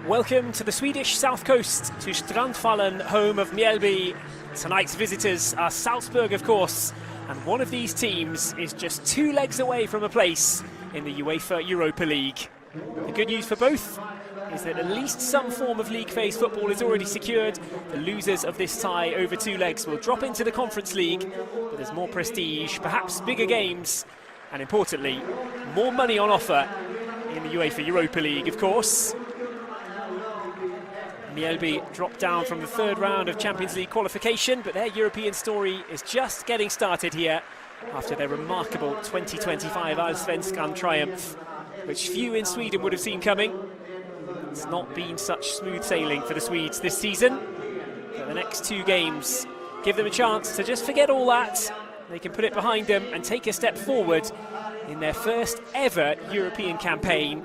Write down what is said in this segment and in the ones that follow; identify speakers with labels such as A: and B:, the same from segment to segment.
A: Welcome to the Swedish south coast, to Strandvallen, home of Mjällby. Tonight's visitors are Salzburg, of course, and one of these teams is just 2 legs away from a place in the UEFA Europa League. The good news for both is that at least some form of league phase football is already secured. The losers of this tie over 2 legs will drop into the Conference League, but there's more prestige, perhaps bigger games, and importantly, more money on offer in the UEFA Europa League, of course. Mjällby dropped down from the 3rd round of Champions League qualification, but their European story is just getting started here after their remarkable 2025 Allsvenskan triumph, which few in Sweden would have seen coming. It's not been such smooth sailing for the Swedes this season, but the next 2 games give them a chance to just forget all that. They can put it behind them and take a step forward in their first ever European campaign.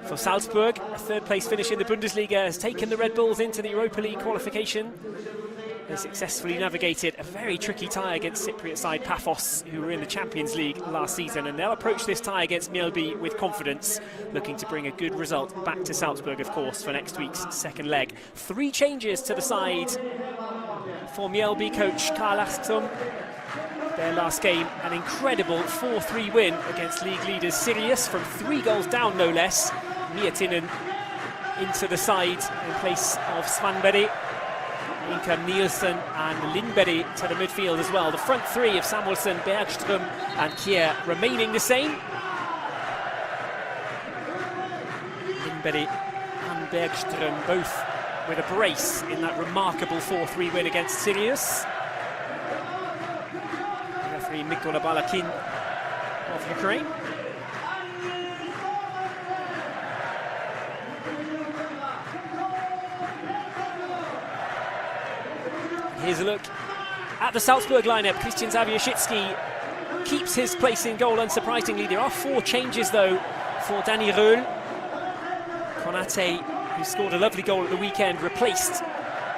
A: For Salzburg, a 3rd place finish in the Bundesliga has taken the Red Bulls into the Europa League qualification. They successfully navigated a very tricky tie against Cypriot side Paphos, who were in the Champions League last season, and they'll approach this tie against Mjällby with confidence, looking to bring a good result back to Salzburg, of course, for next week's 2nd leg. 3 changes to the side for Mjällby coach Karl Asksson. Their last game, an incredible 4-3 win against league leaders Sirius, from 3 goals down, no less. Miettinen into the side in place of Svanberg, Inka Nielsen and Lindberg to the midfield as well. The front 3 of Samuelsson, Bergström and Kjær remaining the same. Lindberg and Bergström both with a brace in that remarkable 4-3 win against Sirius. Referee Mykola Balakin of Ukraine. Here's a look at the Salzburg lineup. Christian Zawierczycki keeps his place in goal, unsurprisingly. There are 4 changes, though, for Danny Röhl. Konate, who scored a lovely goal at the weekend, replaced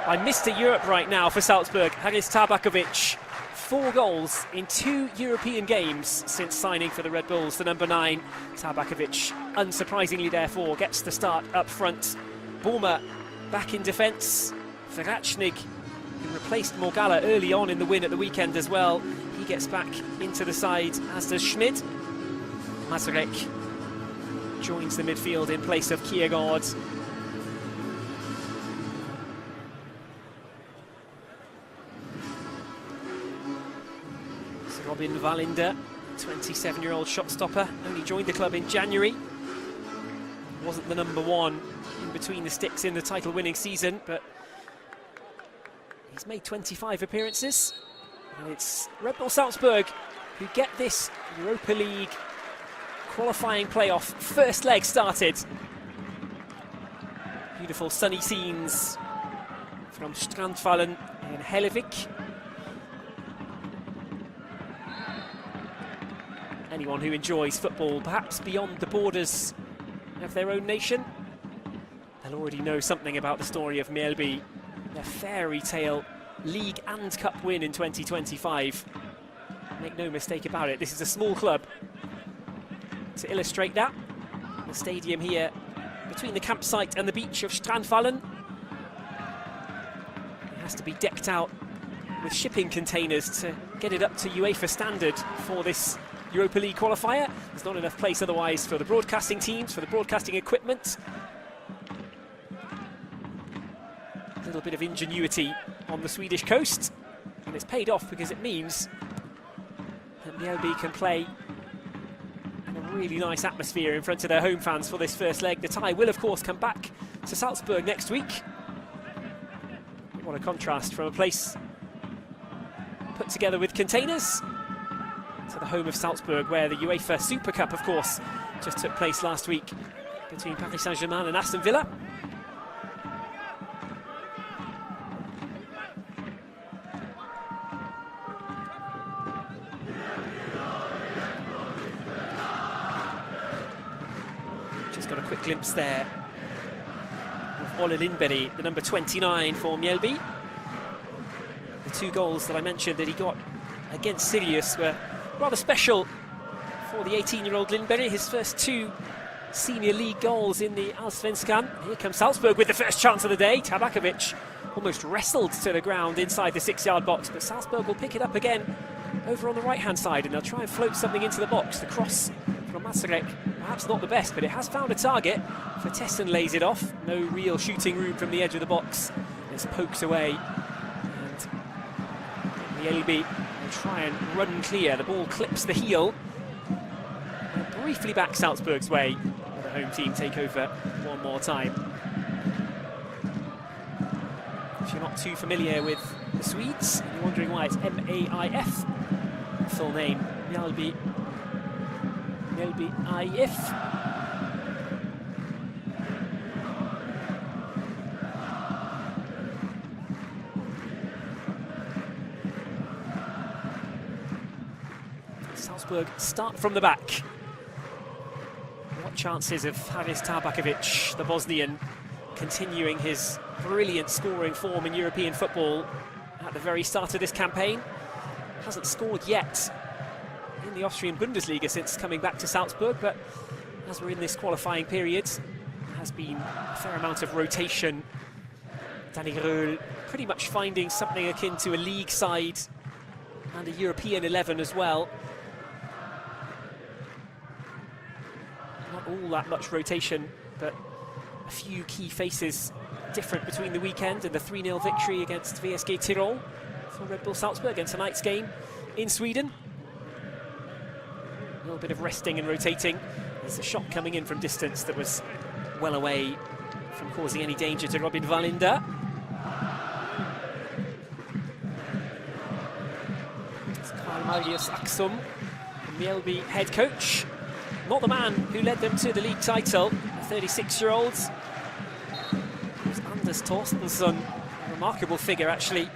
A: by Mr. Europe right now for Salzburg, Haris Tabakovic. 4 goals in 2 European games since signing for the Red Bulls. The number 9, Tabakovic, unsurprisingly, therefore, gets the start up front. Borma back in defence. Verachnik, who replaced Morgalla early on in the win at the weekend as well, he gets back into the side, as does Schmid. Mazurek joins the midfield in place of Kiergaard. So Robin Wallinder, 27-year-old shot stopper, only joined the club in January. Wasn't the number 1 in between the sticks in the title-winning season, but he's made 25 appearances, and it's Red Bull Salzburg who get this Europa League qualifying playoff first leg started. Beautiful sunny scenes from Strandvallen in Hellevik. Anyone who enjoys football, perhaps beyond the borders of their own nation, they'll already know something about the story of Mjällby. Their fairy tale league and cup win in 2025. Make no mistake about it, this is a small club. To illustrate that, the stadium here between the campsite and the beach of Strandvallen, it has to be decked out with shipping containers to get it up to UEFA standard for this Europa League qualifier. There's not enough place otherwise for the broadcasting teams, for the broadcasting equipment. A little bit of ingenuity on the Swedish coast, and it's paid off because it means that Mjällby can play in a really nice atmosphere in front of their home fans for this first leg. The tie will, of course, come back to Salzburg next week. What a contrast from a place put together with containers to the home of Salzburg, where the UEFA Super Cup, of course, just took place last week between Paris Saint-Germain and Aston Villa. Got a quick glimpse there of Olle Lindberg, the number 29 for Mjällby. The 2 goals that I mentioned that he got against Sirius were rather special for the 18-year-old Lindberg. His first 2 senior league goals in the Allsvenskan. Here comes Salzburg with the first chance of the day. Tabakovic almost wrestled to the ground inside the 6-yard box, but Salzburg will pick it up again over on the right-hand side, and they'll try and float something into the box. The cross from Masarek, perhaps not the best, but it has found a target. Vertessen lays it off. No real shooting room from the edge of the box. It's poked away, and Mjällby will try and run clear. The ball clips the heel. And briefly back Salzburg's way. The home team take over one more time. If you're not too familiar with the Swedes, and you're wondering why it's M-A-I-F, full name, Mjällby IF. Salzburg start from the back. What chances of Haris Tabakovic, the Bosnian, continuing his brilliant scoring form in European football at the very start of this campaign? Hasn't scored yet in the Austrian Bundesliga since coming back to Salzburg, but as we're in this qualifying period, there has been a fair amount of rotation. Danny Röhl pretty much finding something akin to a league side and a European 11 as well. Not all that much rotation, but a few key faces different between the weekend and the 3-0 victory against VSG Tirol for Red Bull Salzburg, and tonight's game in Sweden. A little bit of resting and rotating. There's a shot coming in from distance that was well away from causing any danger to Robin Wallinder. It's Karl-Marius Axum, the Mjällby head coach. Not the man who led them to the league title, the 36-year-old. Anders Torstensson, a remarkable figure actually,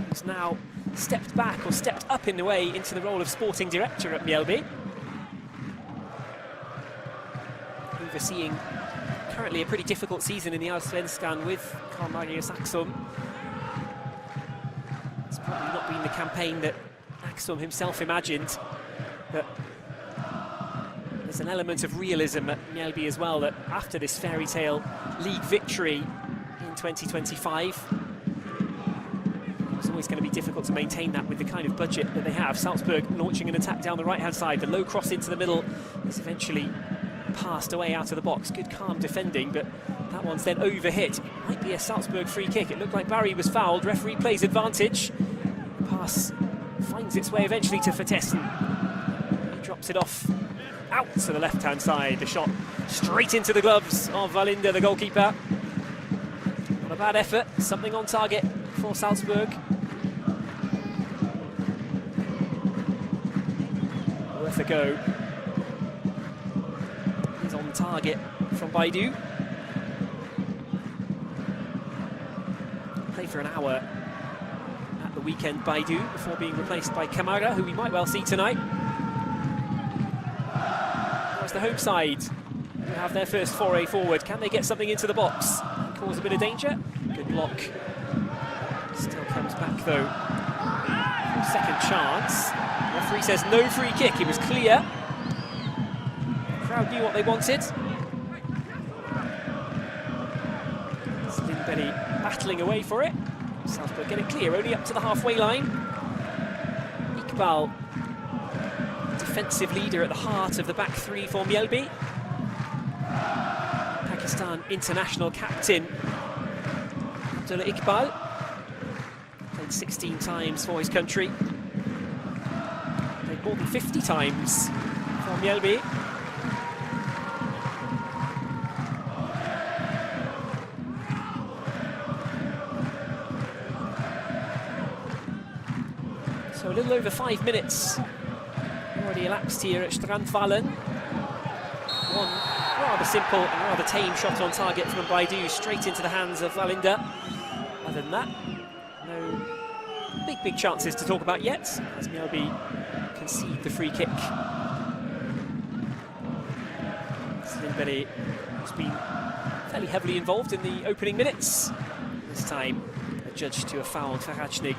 A: who's now stepped back or stepped up in a way into the role of sporting director at Mjällby. Overseeing currently a pretty difficult season in the Allsvenskan with Karl-Marius Axum. It's probably not been the campaign that Axum himself imagined, but there's an element of realism at Mjällby as well, that after this fairy tale league victory in 2025, it's always going to be difficult to maintain that with the kind of budget that they have. Salzburg launching an attack down the right-hand side. The low cross into the middle is eventually passed away out of the box. Good calm defending, but that one's then overhit. It might be a Salzburg free kick. It looked like Barry was fouled. Referee plays advantage. The pass finds its way eventually to Vertessen. He drops it off out to the left-hand side. The shot straight into the gloves of Wallinder, the goalkeeper. Not a bad effort. Something on target for Salzburg. Worth a go. He's on target from Baidu. Played for an hour at the weekend, Baidu, before being replaced by Kamara, who we might well see tonight. That's the home side who have their first foray forward. Can they get something into the box and cause a bit of danger? Good block. Still comes back though. Second chance. Referee says no free kick. It was clear. The crowd knew what they wanted. Lindberg battling away for it. Salzburg get it clear, only up to the halfway line. Iqbal, defensive leader at the heart of the back three for Mjällby. Pakistan international captain Abdullah Iqbal. Played 16 times for his country. Played more than 50 times for Mjällby. So a little over 5 minutes already elapsed here at Strandvallen. One rather simple and rather tame shot on target from Baidu, straight into the hands of Wallinder. Other than that, no big chances to talk about yet, as Mjällby concede the free kick. Lindberg has been fairly heavily involved in the opening minutes. This time adjudged to a foul for Rajnik.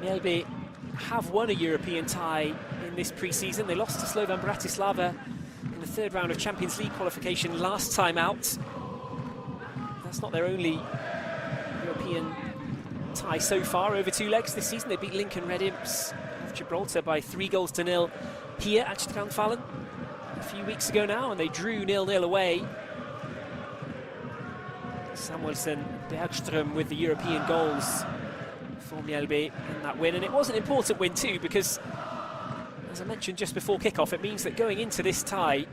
A: Mjällby have won a European tie in this pre-season. They lost to Slovan Bratislava in the third round of Champions League qualification last time out. That's not their only European tie so far over 2 legs this season. They beat Lincoln Red Imps of Gibraltar by 3-0 here at Strandvallen a few weeks ago now, and they drew 0-0 away. Samuelsson, Bergström with the European goals for Mjällby in that win, and it was an important win too, because as I mentioned just before kickoff, it means that going into this tie,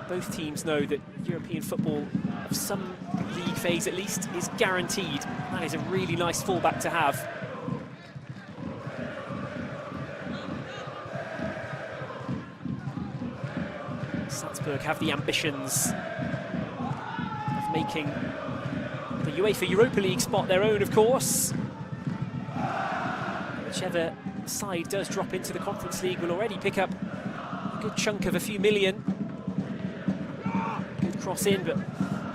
A: both teams know that European football of some league phase at least is guaranteed. That is a really nice fallback to have. Salzburg have the ambitions of making the UEFA Europa League spot their own, of course. Whichever side does drop into the Conference League will already pick up a good chunk of a few million. Good cross in, but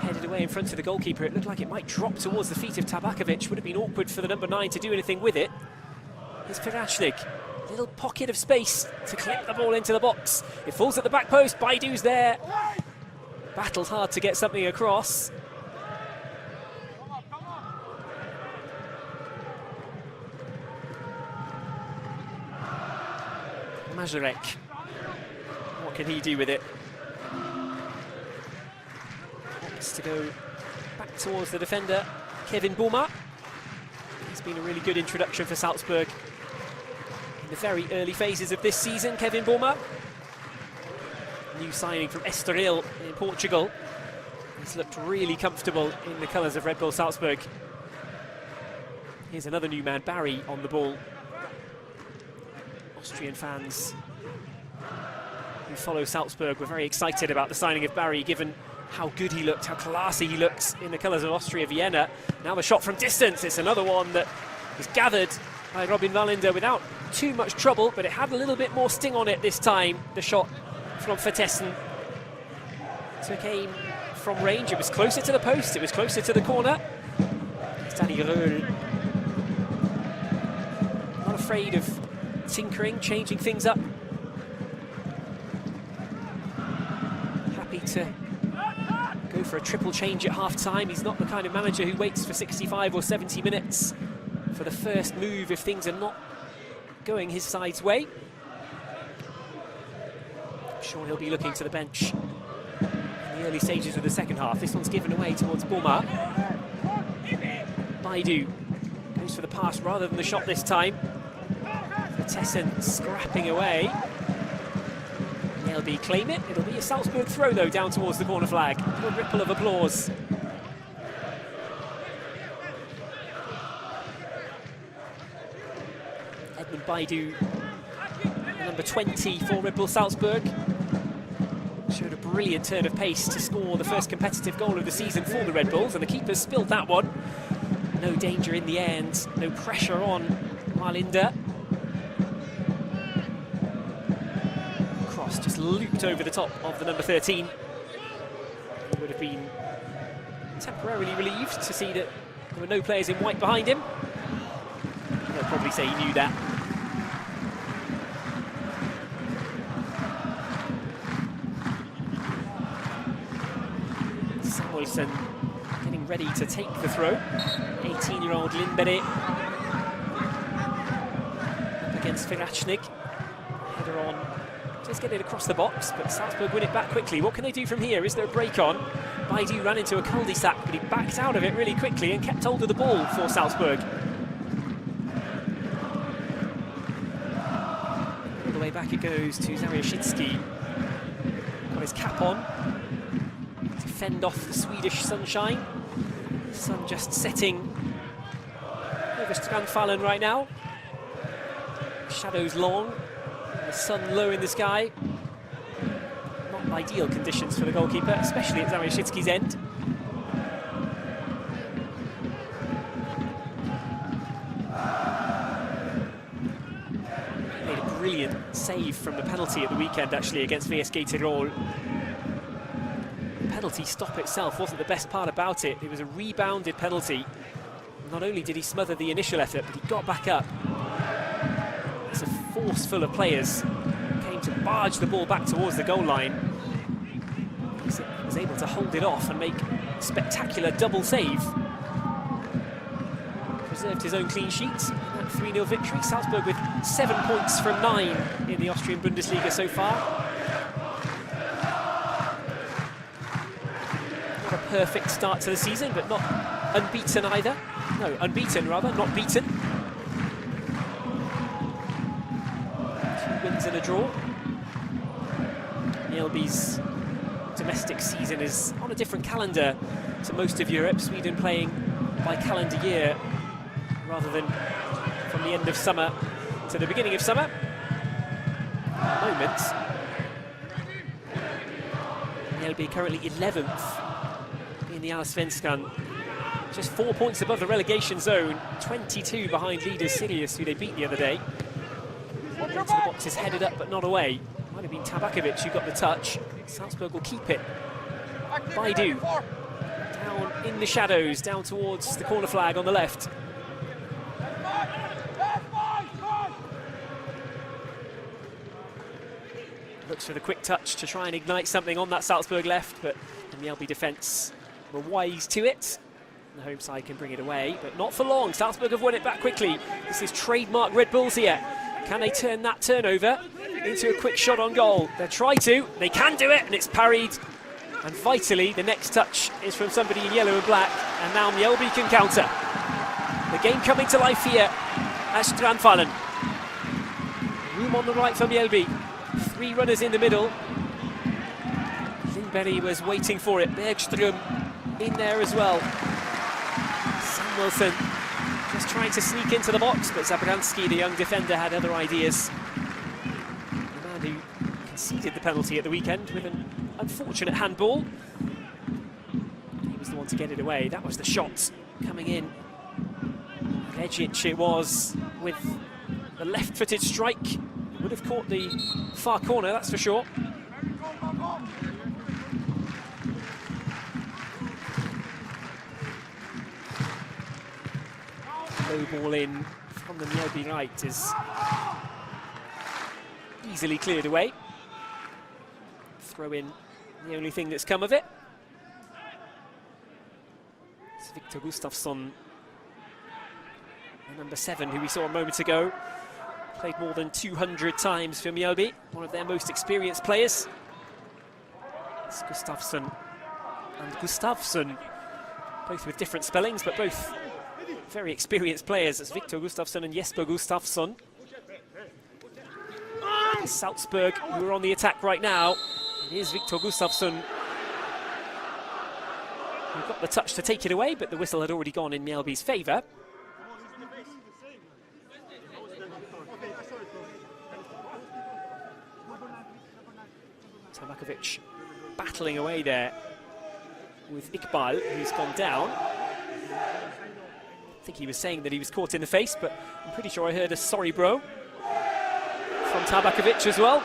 A: headed away in front of the goalkeeper. It looked like it might drop towards the feet of Tabakovic. Would have been awkward for the number 9 to do anything with it. Here's Firashnik. Little pocket of space to clip the ball into the box. It falls at the back post. Baidu's there. Battles hard to get something across. Mazurek. What can he do with it? Wants to go back towards the defender, Kevin Bouma. He's been a really good introduction for Salzburg in the very early phases of this season. Kevin Bouma, new signing from Estoril in Portugal. He's looked really comfortable in the colours of Red Bull Salzburg. Here's another new man, Barry, on the ball. Austrian fans who follow Salzburg were very excited about the signing of Barry, given how good he looked, how classy he looks in the colours of Austria Vienna. Now the shot from distance, it's another one that is gathered by Robin Wallinder without too much trouble, but it had a little bit more sting on it this time, the shot from Vertessen. Took aim from range, it was closer to the post, it was closer to the corner. It's Danny Röhl. Not afraid of tinkering, changing things up. Happy to go for a triple change at half-time. He's not the kind of manager who waits for 65 or 70 minutes for the first move if things are not going his side's way. I'm sure he'll be looking to the bench in the early stages of the second half. This one's given away towards Bouma. Baidu goes for the pass rather than the shot this time. Vertessen scrapping away. Mjällby claim it. It'll be a Salzburg throw though down towards the corner flag. A ripple of applause. Edmund Baidu, number 20 for Red Bull Salzburg, showed a brilliant turn of pace to score the first competitive goal of the season for the Red Bulls, and the keeper spilled that one. No danger in the end, no pressure on Wallinder. Cross just looped over the top of the number 13. He would have been temporarily relieved to see that there were no players in white behind him. He'll probably say he knew that. Samuelsson getting ready to take the throw. 18-year-old Lindberg up against Firashnik. Header on, just get it across the box, but Salzburg win it back quickly. What can they do from here? Is there a break on? Baidu ran into a cul-de-sac, but he backed out of it really quickly and kept hold of the ball for Salzburg. All the way back it goes to Zariashitsky. Got his cap on to fend off the Swedish sunshine. The sun just setting over Strandvallen right now. Shadows long, the sun low in the sky. Not ideal conditions for the goalkeeper, especially at Zariashitsky's end. Made a brilliant save from the penalty at the weekend, actually, against VSG Tirol. The penalty stop itself wasn't the best part about it. It was a rebounded penalty not only did he smother the initial effort, but he got back up. It's a force full of players came to barge the ball back towards the goal line. He was able to hold it off and make a spectacular double save. Preserved his own clean sheet. 3-0 victory. Salzburg with 7 points from 9 in the Austrian Bundesliga so far. Not a perfect start to the season, but not unbeaten either. No, unbeaten rather, not beaten. 2 wins and a draw. Mjällby's domestic season is on a different calendar to most of Europe. Sweden playing by calendar year rather than from the end of summer to the beginning of summer. At the moment, Mjällby currently 11th in the Allsvenskan, just 4 points above the relegation zone, 22 behind leaders Sirius, who they beat the other day. Into the box is headed up but not away. Might have been Tabakovic who got the touch. Salzburg will keep it. Baidu down in the shadows, down towards the corner flag on the left. Looks for the quick touch to try and ignite something on that Salzburg left, but the Mjällby defence were wise to it. The home side can bring it away, but not for long. Salzburg have won it back quickly. This is trademark Red Bulls here. Can they turn that turnover into a quick shot on goal? They'll try to. They can do it, and it's parried. And vitally, the next touch is from somebody in yellow and black, and now Mjällby can counter. The game coming to life here at Strandvallen. Room on the right for Mjällby. 3 runners in the middle. Lindberg was waiting for it. Bergström in there as well. Samuelsson just trying to sneak into the box, but Zabranski, the young defender, had other ideas. The man who conceded the penalty at the weekend with an unfortunate handball. He was the one to get it away. That was the shot coming in. Regic it was with the left-footed strike. Would have caught the far corner, that's for sure. Low ball in from the Mjällby right is easily cleared away. Throw in the only thing that's come of it. It's Victor Gustafsson, the number 7, who we saw a moment ago. Played more than 200 times for Mjällby, one of their most experienced players. It's Gustafsson and Gustafsson, both with different spellings, but both very experienced players. It's Victor Gustafsson and Jesper Gustafsson. Salzburg, who are on the attack right now. It is Victor Gustafsson who got the touch to take it away, but the whistle had already gone in Mjällby's favour. Tabakovic battling away there with Iqbal, who's gone down. I think he was saying that he was caught in the face, but I'm pretty sure I heard a "sorry, bro" from Tabakovic as well.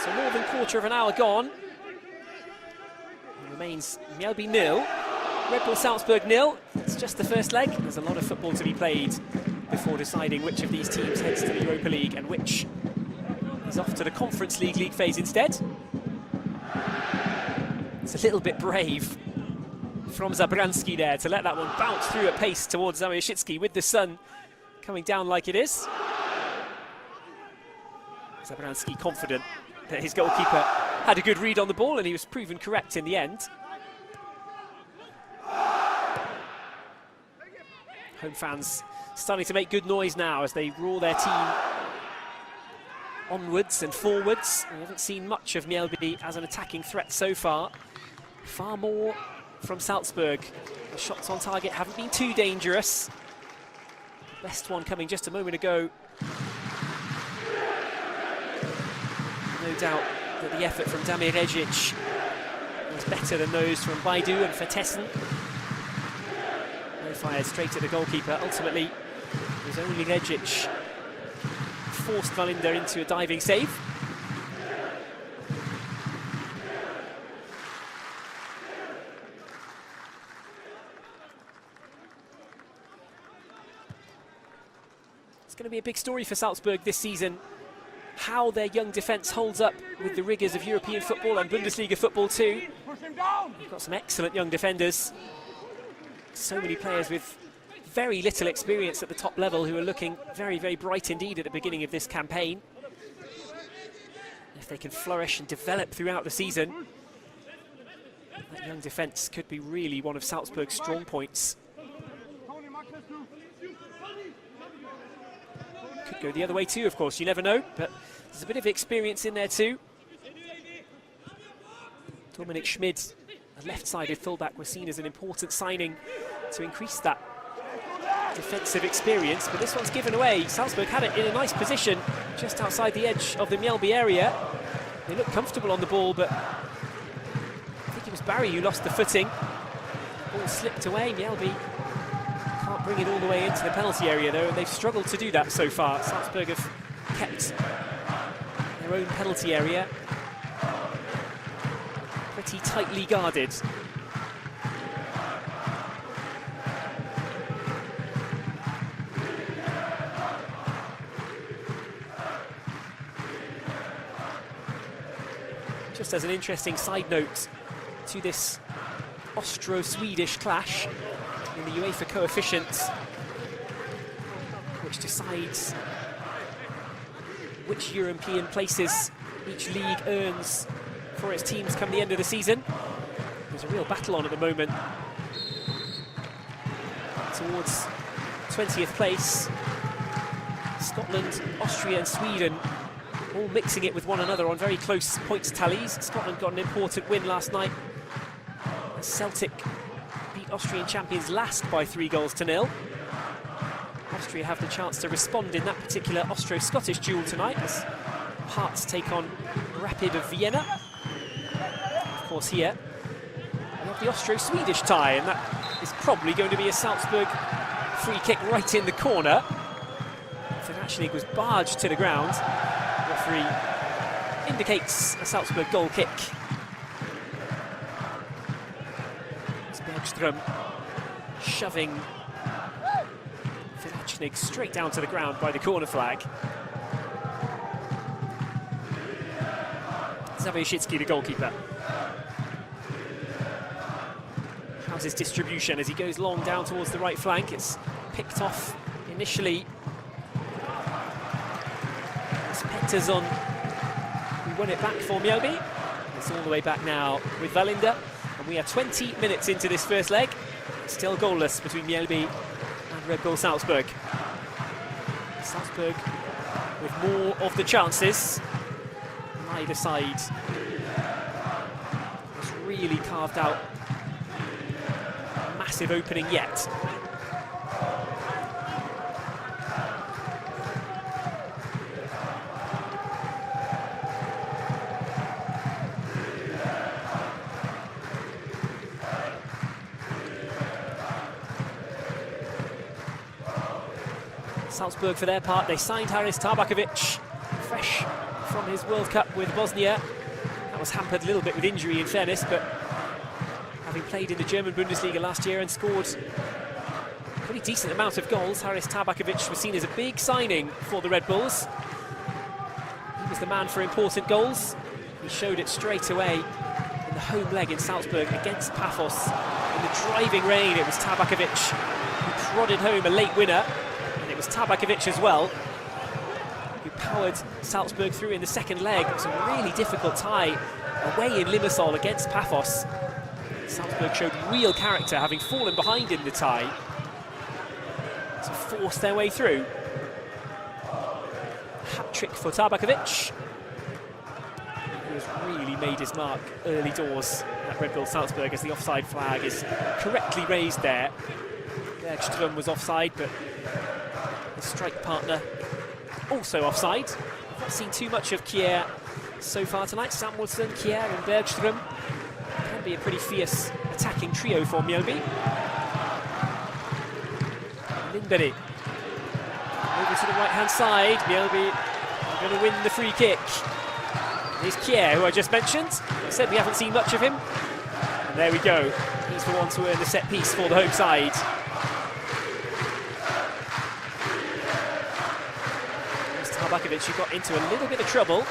A: So more than quarter of an hour gone. It remains Mjällby 0, Red Bull Salzburg 0. It's just the first leg. There's a lot of football to be played before deciding which of these teams heads to the Europa League and which is off to the Conference League phase instead. It's a little bit brave from Zabranski there to let that one bounce through at pace towards Zamieszczycki with the sun coming down like it is. Zabranski confident that his goalkeeper had a good read on the ball, and he was proven correct in the end. Home fans starting to make good noise now as they roar their team onwards and forwards. We haven't seen much of Mjällby as an attacking threat so far. Far more from Salzburg. The shots on target haven't been too dangerous. The best one coming just a moment ago. No doubt that the effort from Damir Regic was better than those from Baidu and Vertessen. No fire straight at the goalkeeper. Ultimately, it was only Regic forced Valinder into a diving save. going to be a big story for Salzburg this season, how their young defence holds up with the rigours of European football and Bundesliga football too. They've got some excellent young defenders. So many players with very little experience at the top level who are looking very, very bright indeed at the beginning of this campaign. If they can flourish and develop throughout the season, that young defence could be really one of Salzburg's strong points. Could go the other way too, of course, you never know, but there's a bit of experience in there too. Dominik Schmid, a left-sided fullback, was seen as an important signing to increase that defensive experience, but this one's given away. Salzburg had it in a nice position just outside the edge of the Mjällby area. They looked comfortable on the ball, but I think it was Barry who lost the footing. The ball slipped away. Mjällby can't bring it all the way into the penalty area though, and they've struggled to do that so far. Salzburg have kept their own penalty area pretty tightly guarded. Just as an interesting side note to this Austro-Swedish clash in the UEFA coefficients, which decides which European places each league earns for its teams come the end of the season. There's a real battle on at the moment towards 20th place. Scotland, Austria and Sweden all mixing it with one another on very close points tallies. Scotland got an important win last night as Celtic beat Austrian champions Last by 3-0. Austria have the chance to respond in that particular Austro-Scottish duel tonight as Hearts take on Rapid of Vienna. Of course here we have the Austro-Swedish tie, and that is probably going to be a Salzburg free kick right in the corner. Finashnik was barged to the ground. Referee indicates a Salzburg goal kick. It's Bergström shoving Finashnik straight down to the ground by the corner flag. Zawieszicki, the goalkeeper. How's his distribution as he goes long down towards the right flank? It's picked off initially. It's Pettersson who won it back for Mjällby. It's all the way back now with Wallinder. And we are 20 minutes into this first leg. Still goalless between Mjällby and Red Bull Salzburg. Salzburg with more of the chances on either side. It's really carved out a massive opening yet. Salzburg, for their part, they signed Haris Tabakovic, fresh from his World Cup with Bosnia. That was hampered a little bit with injury, in fairness, but having played in the German Bundesliga last year and scored a pretty decent amount of goals, Haris Tabakovic was seen as a big signing for the Red Bulls. He was the man for important goals. He showed it straight away in the home leg in Salzburg against Paphos. In the driving rain, it was Tabakovic who prodded home a late winner. It was Tabakovic as well who powered Salzburg through in the second leg. It was a really difficult tie away in Limassol against Paphos. Salzburg showed real character, having fallen behind in the tie, to force their way through. Hat-trick for Tabakovic, who has really made his mark early doors at Red Bull Salzburg as the offside flag is correctly raised there. Bergström was offside, but his strike partner also offside. I've not seen too much of Kjær so far tonight. Samuelsson, Kjær and Bergström can be a pretty fierce attacking trio for Mjällby. Lindberg over to the right-hand side. Mjällby are going to win the free kick. Here's Kjær, who I just mentioned. I said we haven't seen much of him. And there we go. He's the one to earn the set piece for the home side. who got into a little bit of trouble.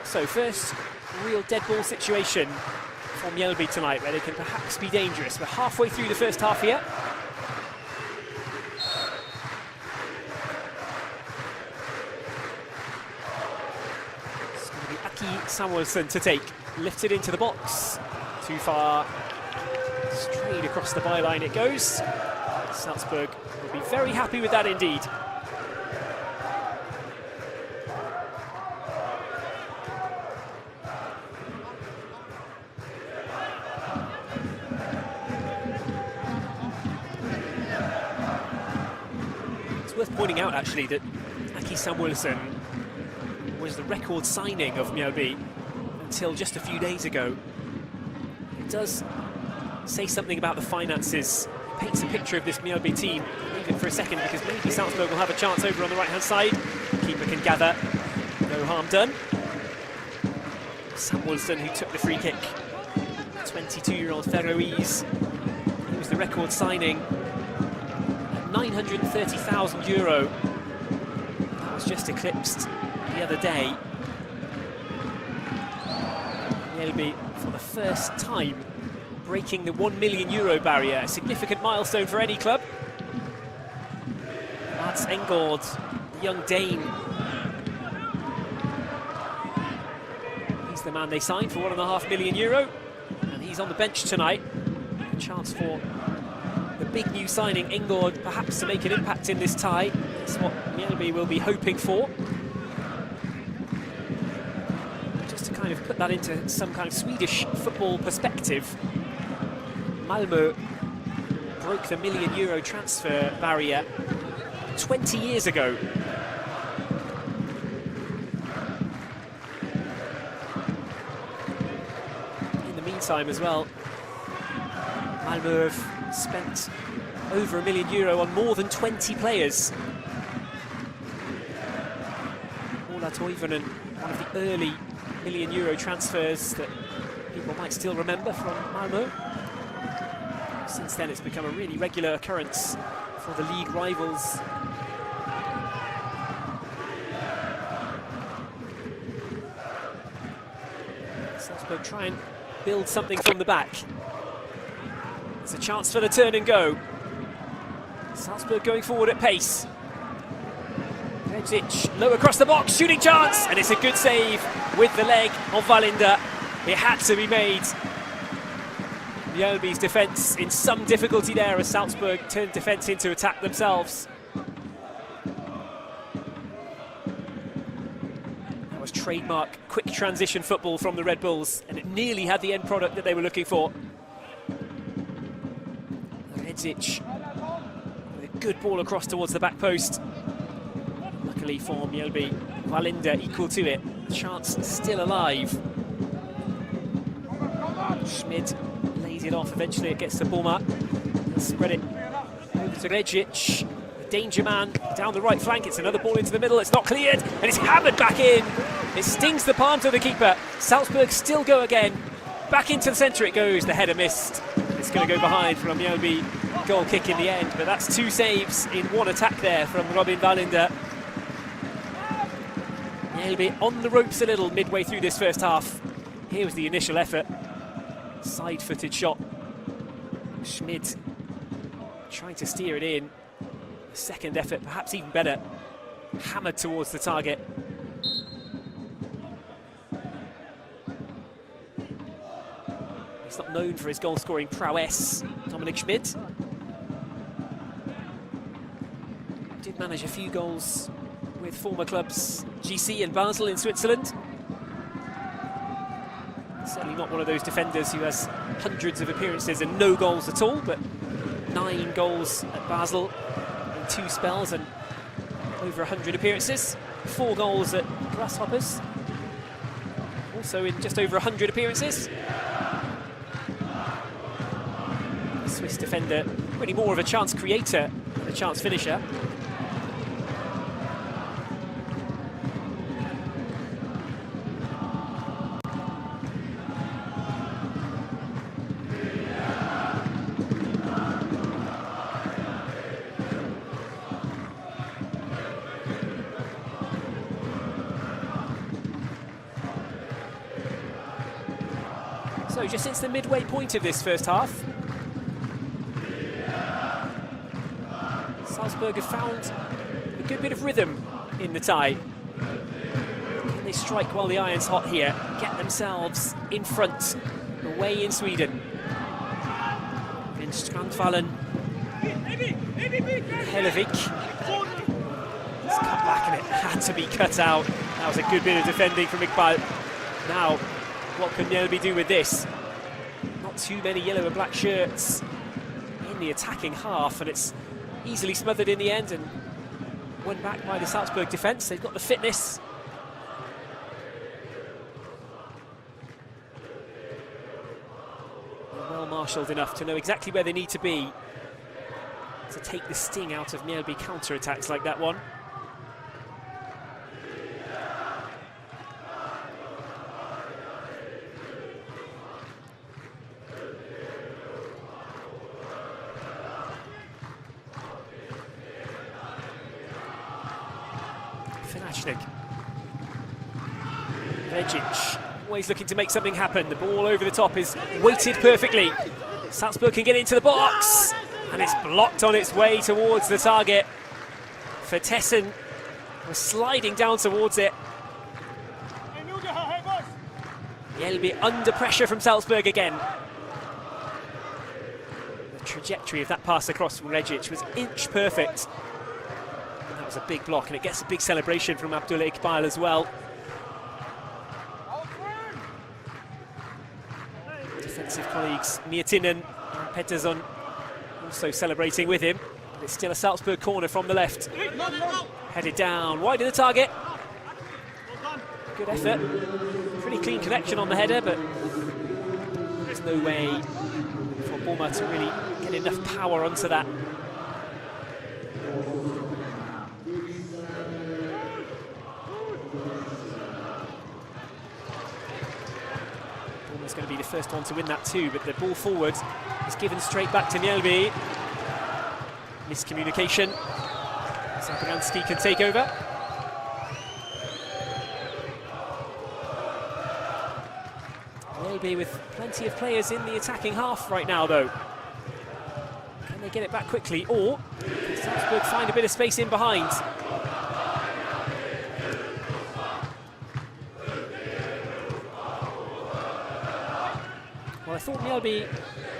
A: So first real dead ball situation for Mjällby tonight, where they can perhaps be dangerous. We're halfway through the first half here. It's going to be Aki Samuelsson to take. Lifted into the box. Too far. Straight across the byline it goes. Salzburg will be very happy with that indeed. Worth pointing out actually that Aki Samuelsson was the record signing of Mjällby until just a few days ago. It does say something about the finances. It paints a picture of this Mjällby team. Leave it for a second because maybe Salzburg will have a chance over on the right hand side. Keeper can gather, no harm done. Samuelsson, who took the free kick, 22-year-old Faroese. He was the record signing. €930,000. That was just eclipsed the other day. Mjällby, for the first time, breaking the €1 million barrier, a significant milestone for any club. Mats Engård, the young Dane. He's the man they signed for €1.5 million, and he's on the bench tonight. A chance for the big new signing, Engård, perhaps to make an impact in this tie. That's what Mjällby will be hoping for. Just to kind of put that into some kind of Swedish football perspective, Malmö broke the €1 million transfer barrier 20 years ago. In the meantime as well, Malmö have spent over €1 million on more than 20 players. Ola Toivonen, one of the early €1 million transfers that people might still remember from Malmö. Since then it's become a really regular occurrence for the league rivals. Salzburg try and build something from the back. It's a chance for the turn and go. Salzburg going forward at pace. Redzic low across the box, shooting chance, and it's a good save with the leg of Wallinder. It had to be made. Mjällby's defence in some difficulty there as Salzburg turned defence into attack themselves. That was trademark quick transition football from the Red Bulls, and it nearly had the end product that they were looking for. Redzic with a good ball across towards the back post. Luckily for Mjällby, Wallinder equal to it. Chance still alive. Schmid lays it off. Eventually it gets to Boma. Spread it over to Redzic. The danger man down the right flank. It's another ball into the middle. It's not cleared, and it's hammered back in. It stings the palm to the keeper. Salzburg still go again. Back into the centre it goes. The header missed. It's going to go behind from a Mjällby goal kick in the end, but that's two saves in one attack there from Robin Wallinder. Mjällby on the ropes a little midway through this first half. Here was the initial effort. Side-footed shot. Schmid trying to steer it in. The second effort, perhaps even better. Hammered towards the target. He's not known for his goal-scoring prowess, Dominic Schmid. Did manage a few goals with former clubs GC and Basel in Switzerland. Certainly not one of those defenders who has hundreds of appearances and no goals at all, but 9 goals at Basel in 2 spells and over 100 appearances. 4 goals at Grasshoppers, also in just over 100 appearances. The Swiss defender, really more of a chance creator than a chance finisher. So just since the midway point of this first half, Salzburg have found a good bit of rhythm in the tie. Can they strike while the iron's hot here? Get themselves in front, away in Sweden. In Strandvallen, Helevik. It's cut back and it had to be cut out. That was a good bit of defending from Iqbal. Now, what can Mjällby do with this? Not too many yellow and black shirts in the attacking half, and it's easily smothered in the end and won back by the Salzburg defence. They've got the fitness. They're well marshalled enough to know exactly where they need to be to take the sting out of Mjällby counter-attacks like that one. Vegic, always looking to make something happen. The ball over the top is weighted perfectly. Salzburg can get into the box, and it's blocked on its way towards the target. Vertessen was sliding down towards it. Mjällby under pressure from Salzburg again. The trajectory of that pass across from Vegic was inch perfect. And that was a big block, and it gets a big celebration from Abdullah Iqbal as well. Defensive colleagues Miettinen and Pettersson also celebrating with him. But it's still a Salzburg corner from the left. Headed down, wide of the target. Good effort. Pretty clean connection on the header, but there's no way for Boma to really get enough power onto that. Boma's going to be the first one to win that too, but the ball forward is given straight back to Mjällby. Miscommunication. Zabransky can take over. Mjällby with plenty of players in the attacking half right now, though. Can they get it back quickly, or can Salzburg find a bit of space in behind? Well, I thought Mjällby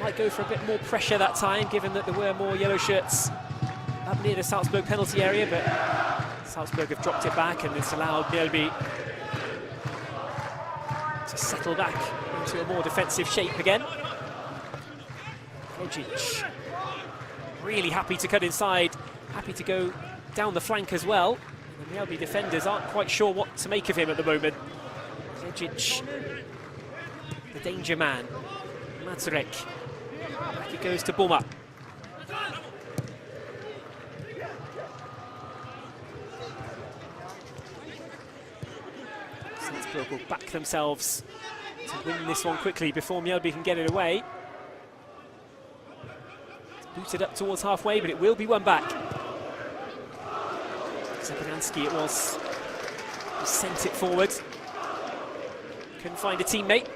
A: might go for a bit more pressure that time, given that there were more yellow shirts up near the Salzburg penalty area, but Salzburg have dropped it back, and it's allowed Mjällby to settle back into a more defensive shape again. Vegic really happy to cut inside, happy to go down the flank as well. The Mjällby defenders aren't quite sure what to make of him at the moment. Vegic, the danger man. Mazurek. Back it goes to Boma. Salzburg will back themselves to win this one quickly before Mjällby can get it away. It's booted up towards halfway, but it will be won back. Zabransky it was. He sent it forward. Couldn't find a teammate.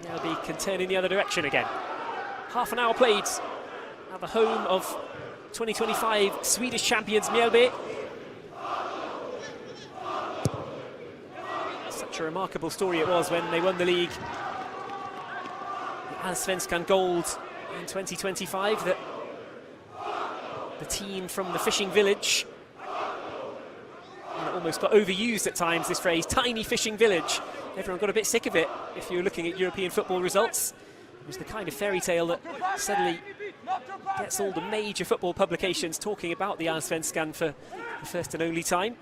A: Mjällby can turn in the other direction again. Half an hour played at the home of 2025 Swedish champions Mjällby. Such a remarkable story it was when they won the league. The Allsvenskan Gold in 2025, that the team from the fishing village, and it almost got overused at times, this phrase, tiny fishing village. Everyone got a bit sick of it if you were looking at European football results. It was the kind of fairy tale that suddenly gets all the major football publications talking about the Allsvenskan for the first and only time.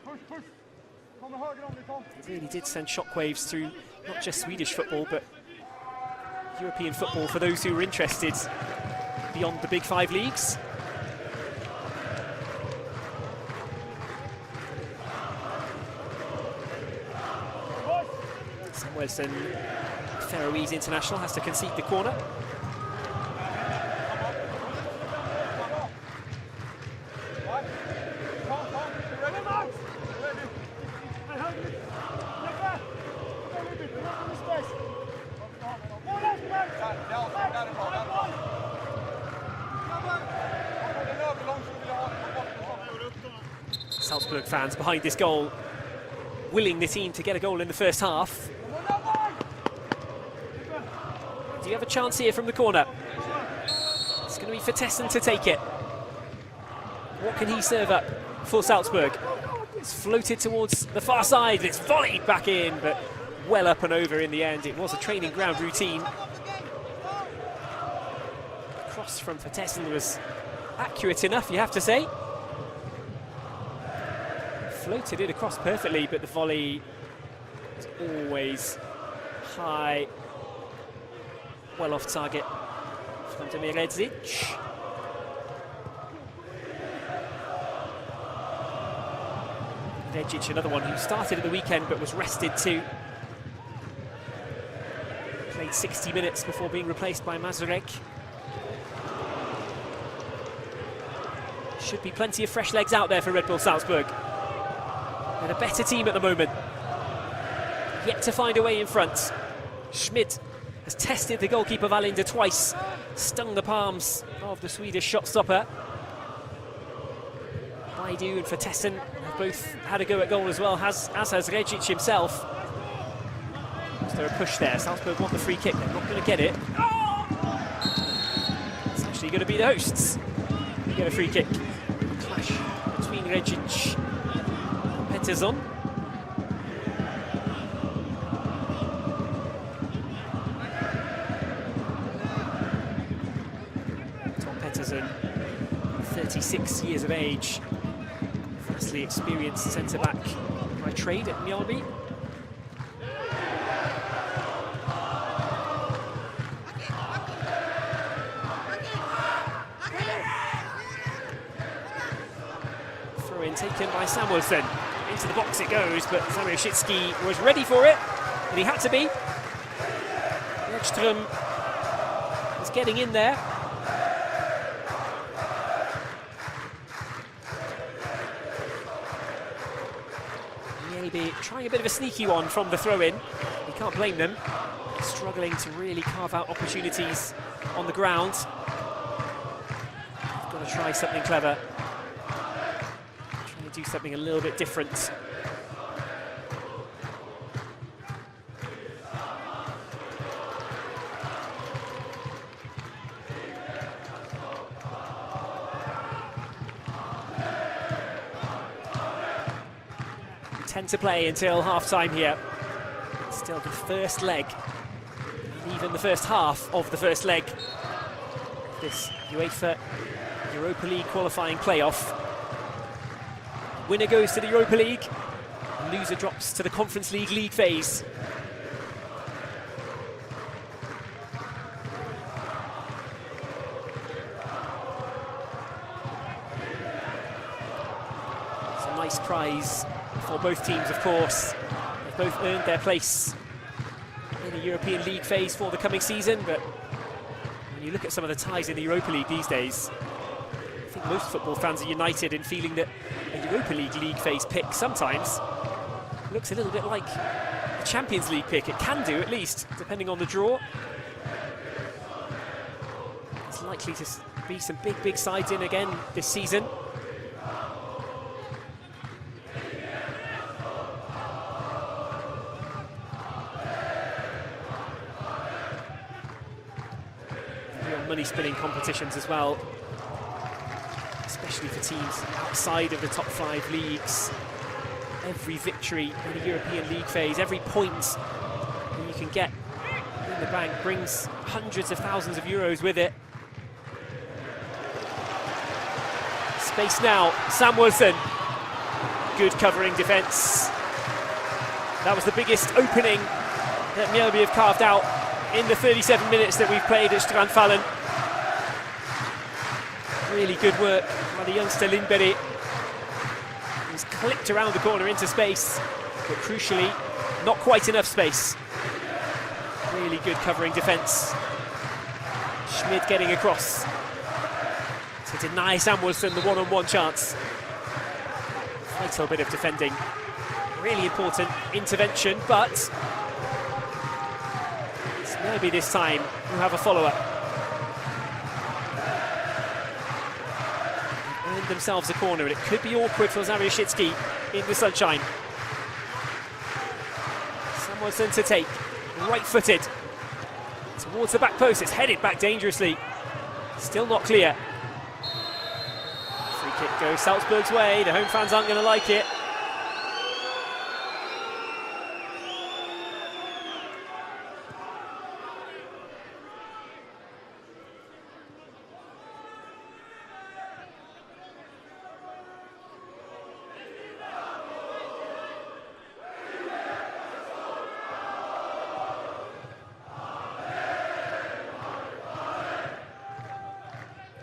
A: It really did send shockwaves through not just Swedish football, but European football for those who were interested beyond the big five leagues. Samuelsson, Faroese international, has to concede the corner. Salzburg fans behind this goal, willing the team to get a goal in the first half. Do you have a chance here from the corner? It's going to be for Tessen to take it. What can he serve up for Salzburg? It's floated towards the far side. It's volleyed back in, but well up and over in the end. It was a training ground routine. Cross from Tessen was accurate enough, you have to say. Floated it across perfectly, but the volley is always high, well off target from Mjällby. Mjällby, another one who started at the weekend but was rested too. Played 60 minutes before being replaced by Mazurek. Should be plenty of fresh legs out there for Red Bull Salzburg. They're a better team at the moment. Yet to find a way in front. Schmidt has tested the goalkeeper Wallinder twice. Stung the palms of the Swedish shot stopper. Baidu and Tessen have both had a go at goal as well, as has Regic himself. Is there a push there? Salzburg want the free kick. They're not going to get it. It's actually going to be the hosts who get a free kick. Clash between Regic and Pettersson. Tom Pettersson, 36 years of age. Vastly experienced centre-back by trade at Mjällby. Throw-in taken by Samuelsson. Into the box it goes, but Zamierzycki was ready for it, and he had to be. Edström is getting in there. Trying a bit of a sneaky one from the throw-in. You can't blame them. Struggling to really carve out opportunities on the ground. Got to try something clever. Trying to do something a little bit different. To play until half-time here. Still the first leg, even the first half of the first leg. This UEFA Europa League qualifying playoff. Winner goes to the Europa League, loser drops to the Conference League phase. It's a nice prize for both teams, of course. They've both earned their place in the European League phase for the coming season, but when you look at some of the ties in the Europa League these days, I think most football fans are united in feeling that a Europa League phase pick sometimes looks a little bit like a Champions League pick. It can do, at least, depending on the draw. It's likely to be some big sides in again this season. Money-spinning competitions as well, especially for teams outside of the top 5 leagues. Every victory in the European League phase, every point that you can get in the bank brings hundreds of thousands of euros with it. Space now, Samuelsson. Good covering defence. That was the biggest opening that Mjällby have carved out in the 37 minutes that we've played at Strandfallen. Really good work by the youngster Lindberg. He's clipped around the corner into space, but crucially, not quite enough space. Really good covering defence. Schmidt getting across to deny Samuelsson the one-on-one chance. Vital bit of defending. Really important intervention, but it's Maybe this time we'll have a follow-up. Earned themselves a corner, and it could be awkward for Zawieszczycki in the sunshine. Samuelson to take, right-footed. Towards the back post, it's headed back dangerously. Still not clear. Free kick goes Salzburg's way, the home fans aren't going to like it.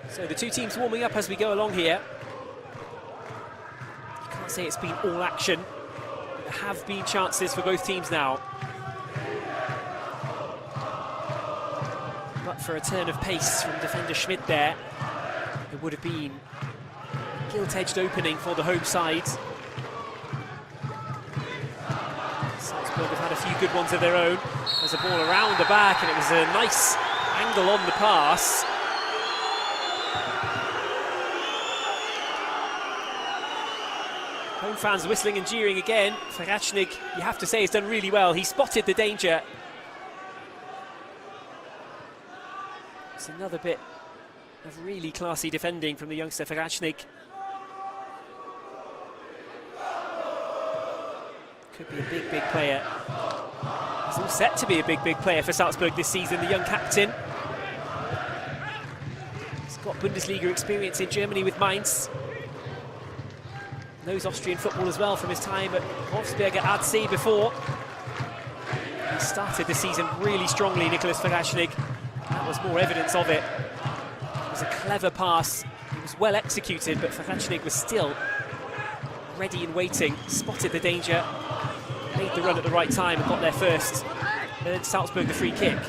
A: So the two teams warming up as we go along here. You can't say it's been all action. There have been chances for both teams now. But for a turn of pace from defender Schmidt there, it would have been a gilt-edged opening for the home side. Salzburg have had a few good ones of their own. There's a ball around the back, and it was a nice angle on the pass. Home fans whistling and jeering again. Veracnik, you have to say, has done really well. He spotted the danger. It's another bit of really classy defending from the youngster Veracnik. Could be a big, big player. He's all set to be a big, big player for Salzburg this season, the young captain. He's got Bundesliga experience in Germany with Mainz. Knows Austrian football as well from his time at Wolfsberg at ADC before. He started the season really strongly, Nicolas Veracnik. That was more evidence of it. It was a clever pass. It was well executed, but Veracnik was still ready and waiting. Spotted the danger, made the run at the right time and got there first. Earned Salzburg the free kick.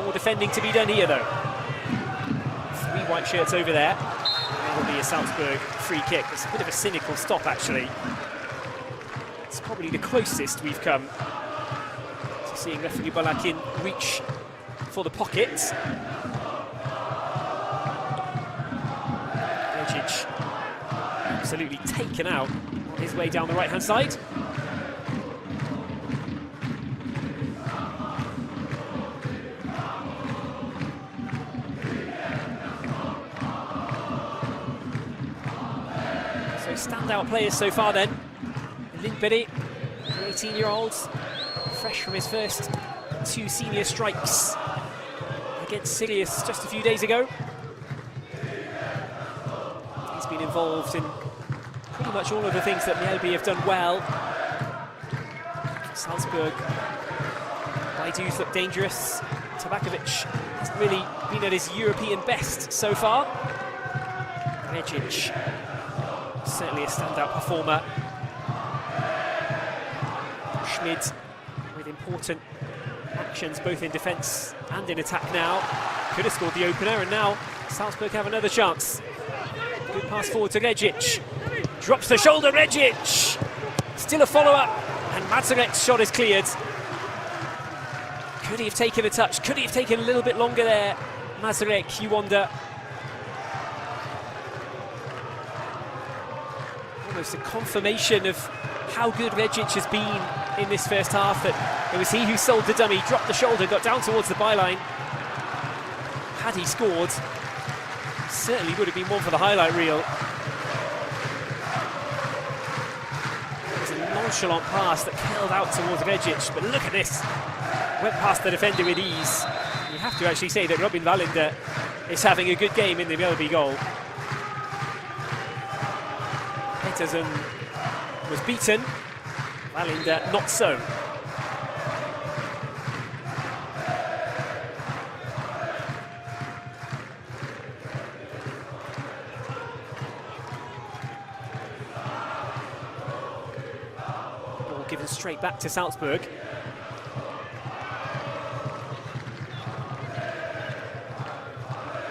A: More defending to be done here, though. 3 white shirts over there. It will be a Salzburg free kick. It's a bit of a cynical stop, actually. It's probably the closest we've come to seeing referee Balakin reach for the pocket. Regic absolutely taken out on his way down the right-hand side. Standout players so far then. Lindberg, the 18-year-old, fresh from his first 2 senior strikes against Sirius just a few days ago. He's been involved in pretty much all of the things that Mjällby have done well. Salzburg, Baidu's look dangerous. Tabakovic hasn't really been at his European best so far. Regic, certainly a standout performer. Schmidt with important actions both in defence and in attack now. Could have scored the opener, and now Salzburg have another chance. Good pass forward to Regic. Drops the shoulder, Regic! Still a follow-up, and Mazarek's shot is cleared. Could he have taken a touch? Could he have taken a little bit longer there? Mazarek, you wonder. Almost a confirmation of how good Regic has been in this first half, that it was he who sold the dummy, dropped the shoulder, got down towards the byline. Had he scored, certainly would have been one for the highlight reel. It was a nonchalant pass that curled out towards Regic, but look at this. Went past the defender with ease. You have to actually say that Robin Wallinder is having a good game in the Mjällby goal. Petersen was beaten, Wallinder not so. Ball given straight back to Salzburg.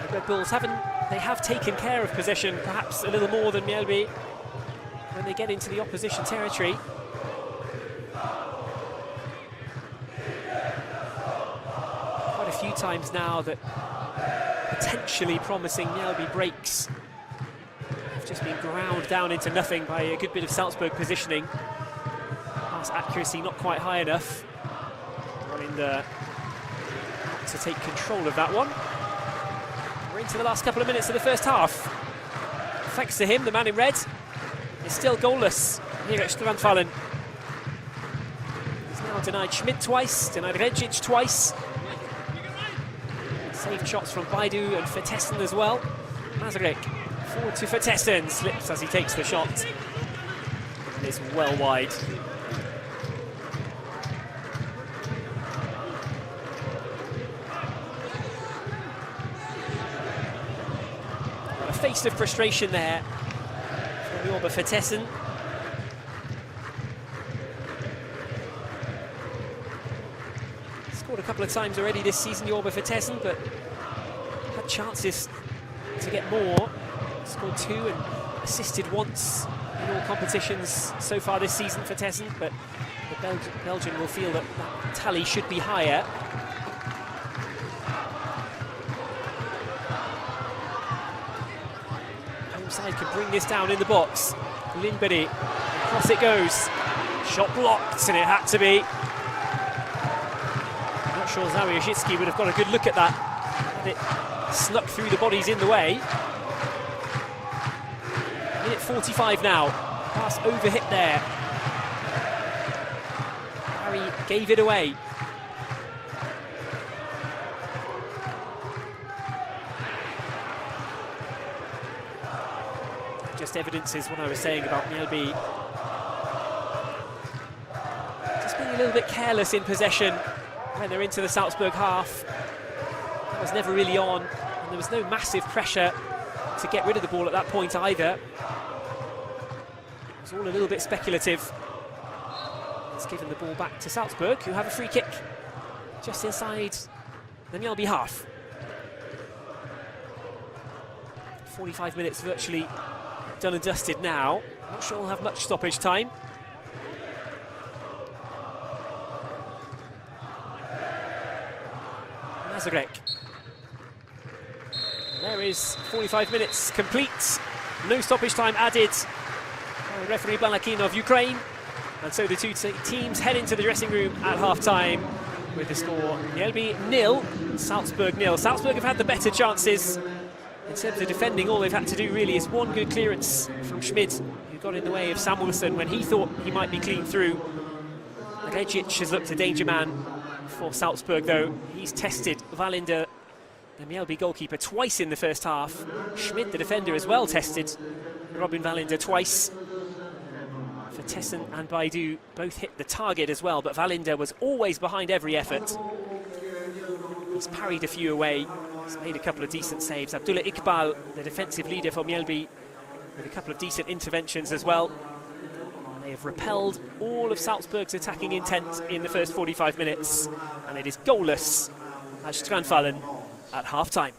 A: The Red Bulls have taken care of possession, perhaps a little more than Mjällby when they get into the opposition territory. Quite a times now that potentially promising Mjällby breaks have just been ground down into nothing by a good bit of Salzburg positioning. Pass accuracy not quite high enough. Running to take control of that one. We're into the last couple of minutes of the first half. Thanks to him, the man in red is still goalless here at Strandvallen. He's now denied Schmidt twice, denied Redzic twice. Saved shots from Baidu and Vertessen as well. Mazurek forward to Vertessen, slips as he takes the shot. And it's well wide. A face of frustration there from Mjällby Vertessen. Scored a couple of times already this season, Mjällby Vertessen, but had chances to get more. Scored 2 and assisted once in all competitions so far this season for Vertessen, but the Belgian will feel that that tally should be higher. Home side can bring this down in the box. Lindberg, across it goes. Shot blocked, and it had to be. Not sure Zawierzycki would have got a good look at that. Had it snuck through the bodies in the way. Minute 45 now. Pass overhit there. Harry gave it away. Just evidences what I was saying about Mjällby just being a little bit careless in possession when they're into the Salzburg half. That was never really on, and there was no massive pressure to get rid of the ball at that point either. It was all a little bit speculative. It's given the ball back to Salzburg, who have a free kick just inside the Mjällby half. 45 minutes virtually done and dusted now. Not sure we'll have much stoppage time. Mazurek. There is 45 minutes complete. No stoppage time added by referee Balakin of Ukraine. And so the two teams head into the dressing room at half-time with the score Mjällby 0, Salzburg 0. Salzburg have had the better chances. In terms of defending, all they've had to do really is one good clearance from Schmidt, who got in the way of Samuelsson when he thought he might be clean through. Redzic has looked a danger man for Salzburg, though. He's tested Wallinder, the Mjällby goalkeeper, twice in the first half. Schmidt, the defender, as well tested Robin Wallinder twice. Vertessen and Baidu both hit the target as well, but Wallinder was always behind every effort. He's parried a few away. He's made a couple of decent saves. Abdullah Iqbal, the defensive leader for Mjällby, with a couple of decent interventions as well. They have repelled all of Salzburg's attacking intent in the first 45 minutes, and it is goalless at Strandvallen at half-time.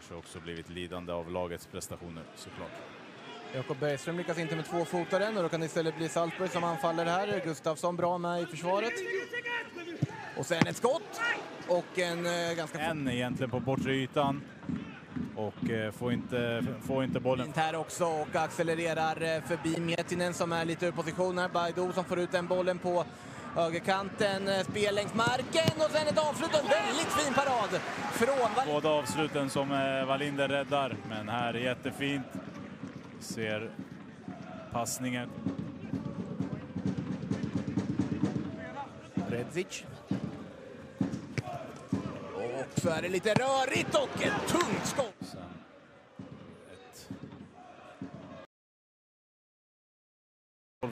B: kanske också blivit lidande av lagets prestationer såklart.
C: Jakob Bergström lyckas inte med tvåfotaren och då kan det istället bli Salzburg som anfaller här. Gustafsson bra med i försvaret. Och sen ett skott och en ganska...
B: En egentligen på bortre ytan och får inte bollen.
C: Fint här också och accelererar förbi Miettinen som är lite ur position här. Baidoo som får ut den bollen på högerkanten, spel längs marken och sen ett avslut, en väldigt fin parad från
B: båda avsluten som Wallinder räddar, men här är jättefint. Ser passningen.
C: Redzic. Och så är det lite rörigt och ett tungt skott.
B: Sen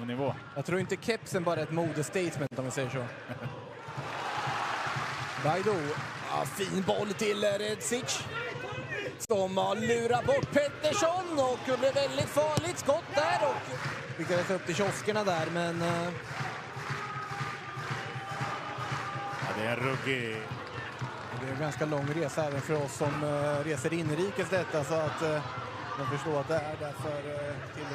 B: ett nivå.
C: Jag tror inte kepsen bara är ett modestatement om vi säger så. Baidoo. Ja, fin boll till Redzic. Som har lurat bort Pettersson och det blev väldigt farligt skott där och lyckades upp till kioskerna där, men...
B: Ja, det är en ruggig...
C: Det är en ganska lång resa även för oss som reser inrikes detta, så att man förstår att det är därför till...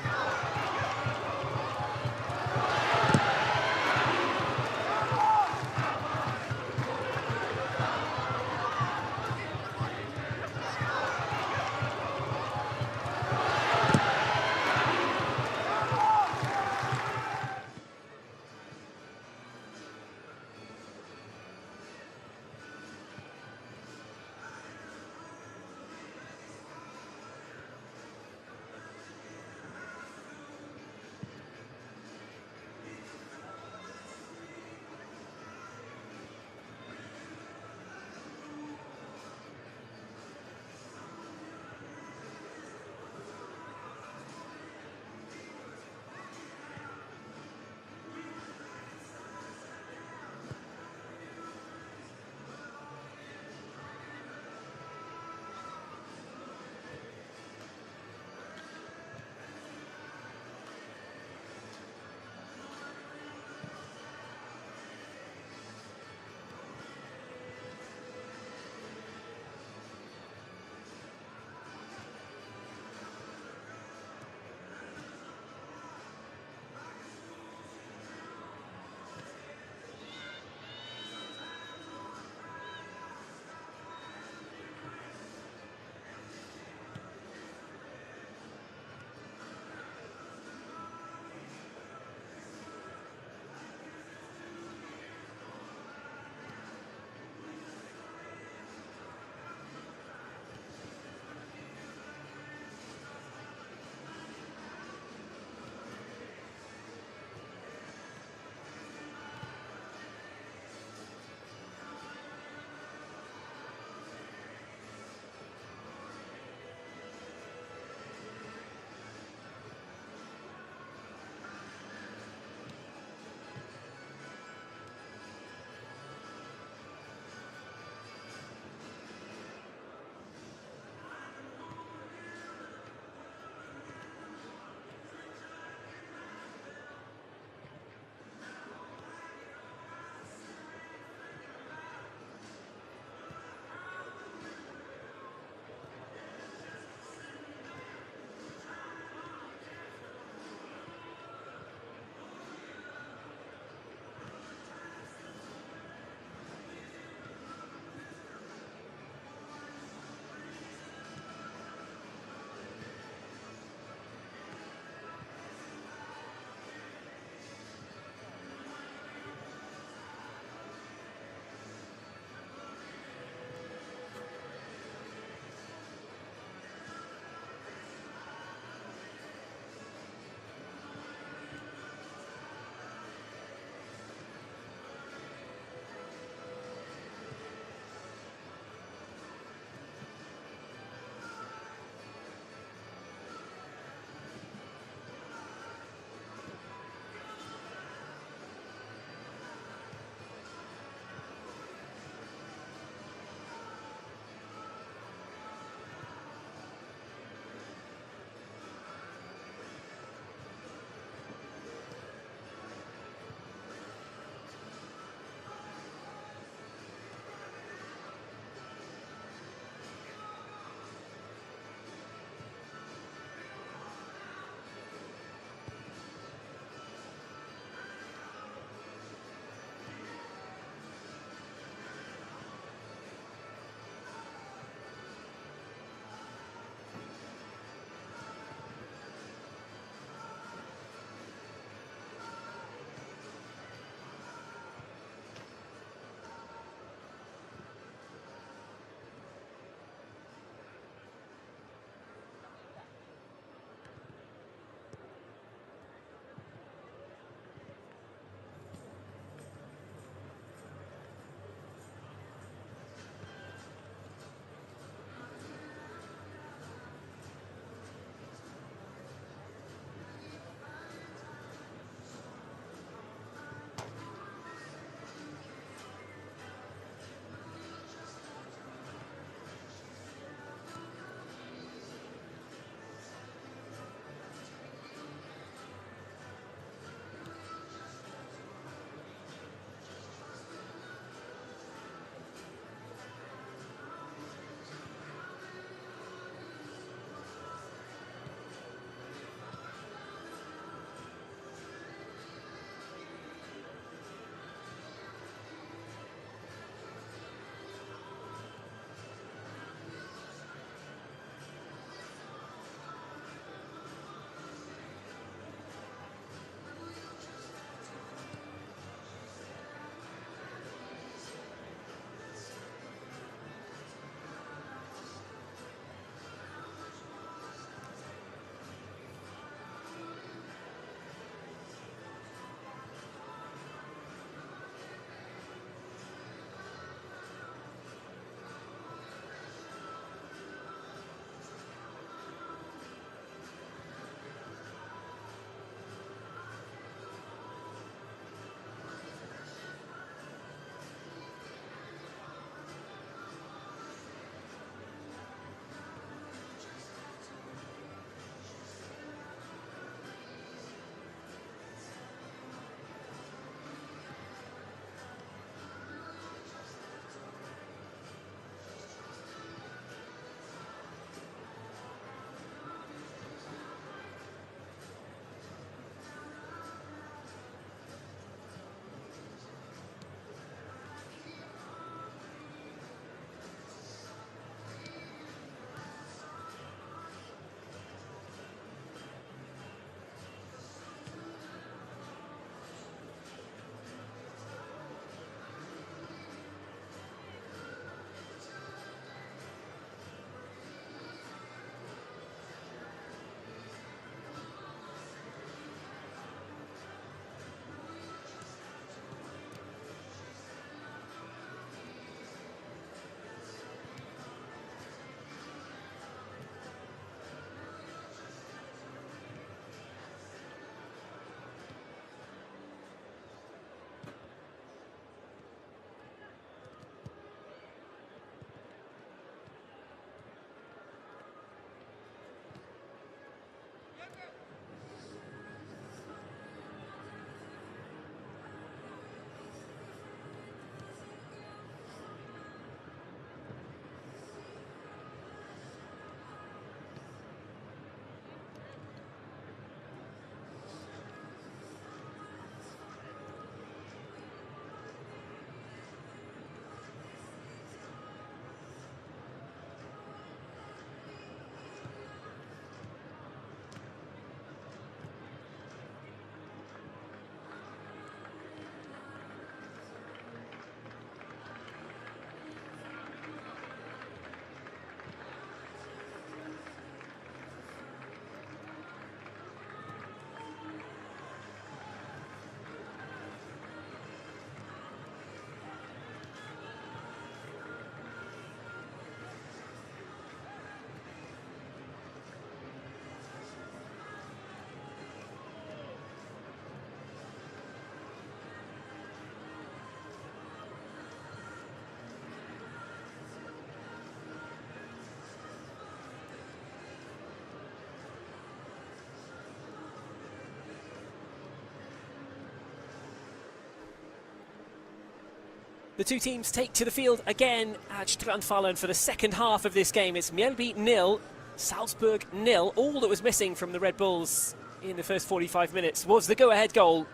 A: The two teams take to the field again at Strandvallen for the second half of this game. It's Mjällby 0, Salzburg 0. All that was missing from the Red Bulls in the first 45 minutes was the go-ahead goal.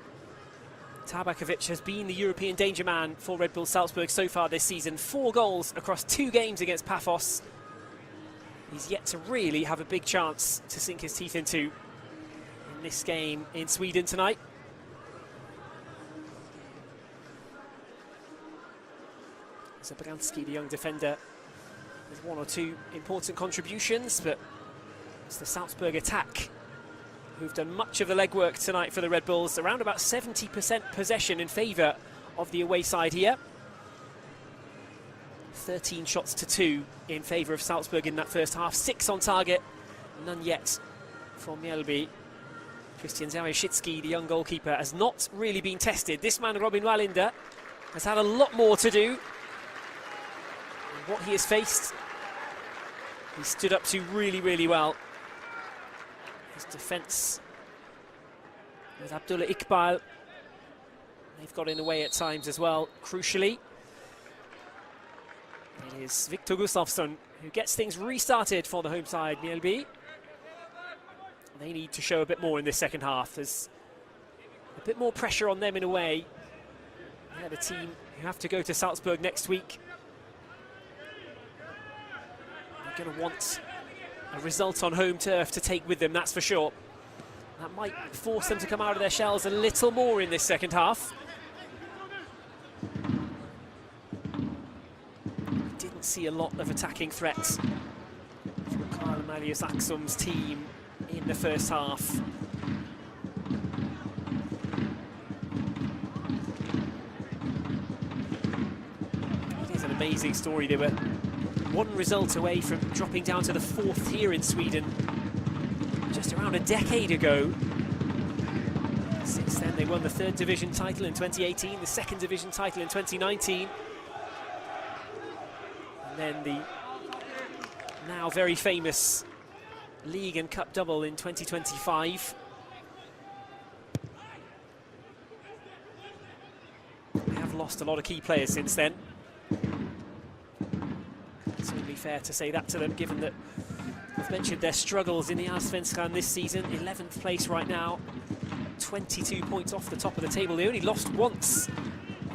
A: Tabakovic has been the European danger man for Red Bull Salzburg so far this season. 4 goals across 2 games against Pafos. He's yet to really have a big chance to sink his teeth into in this game in Sweden tonight. Zabransky, the young defender, with 1 or 2 important contributions, but it's the Salzburg attack who've done much of the legwork tonight for the Red Bulls. Around about 70% possession in favour of the away side here. 13 shots to 2 in favour of Salzburg in that first half. 6 on target, none yet from Mjällby. Christian Zaraschitsky, the young goalkeeper, has not really been tested. This man, Robin Wallinder, has had a lot more to do. What he has faced, he stood up to really, really well. His defence with Abdullah Iqbal, they've got in the way at times as well, crucially. It is Victor Gustafsson who gets things restarted for the home side, Mjällby. They need to show a bit more in this second half. There's a bit more pressure on them in a way. They're the team who have to go to Salzburg next week. They're going to want a result on home turf to take with them, that's for sure. That might force them to come out of their shells a little more in this second half. We didn't see a lot of attacking threats from Karl Amalius Axum's team in the first half. It is an amazing story. They were 1 result away from dropping down to the 4th tier in Sweden just around a decade ago. Since then they won the 3rd division title in 2018, the 2nd division title in 2019, and then the now very famous League and Cup double in 2025. They have lost a lot of key players since then. It's only fair to say that to them, given that I've mentioned their struggles in the Allsvenskan this season. 11th place right now, 22 points off the top of the table. They only lost once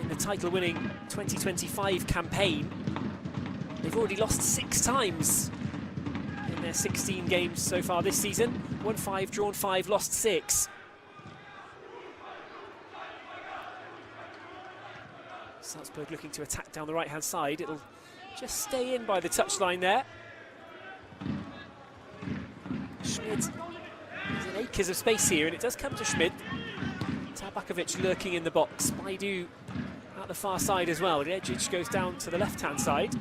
A: in the title-winning 2025 campaign. They've already lost 6 times in their 16 games so far this season. Won 5, drawn 5, lost 6. Salzburg looking to attack down the right-hand side. It'll just stay in by the touchline there. Schmid is in acres of space here, and it does come to Schmid. Tabakovic lurking in the box. Baidu at the far side as well. Regic goes down to the left-hand side.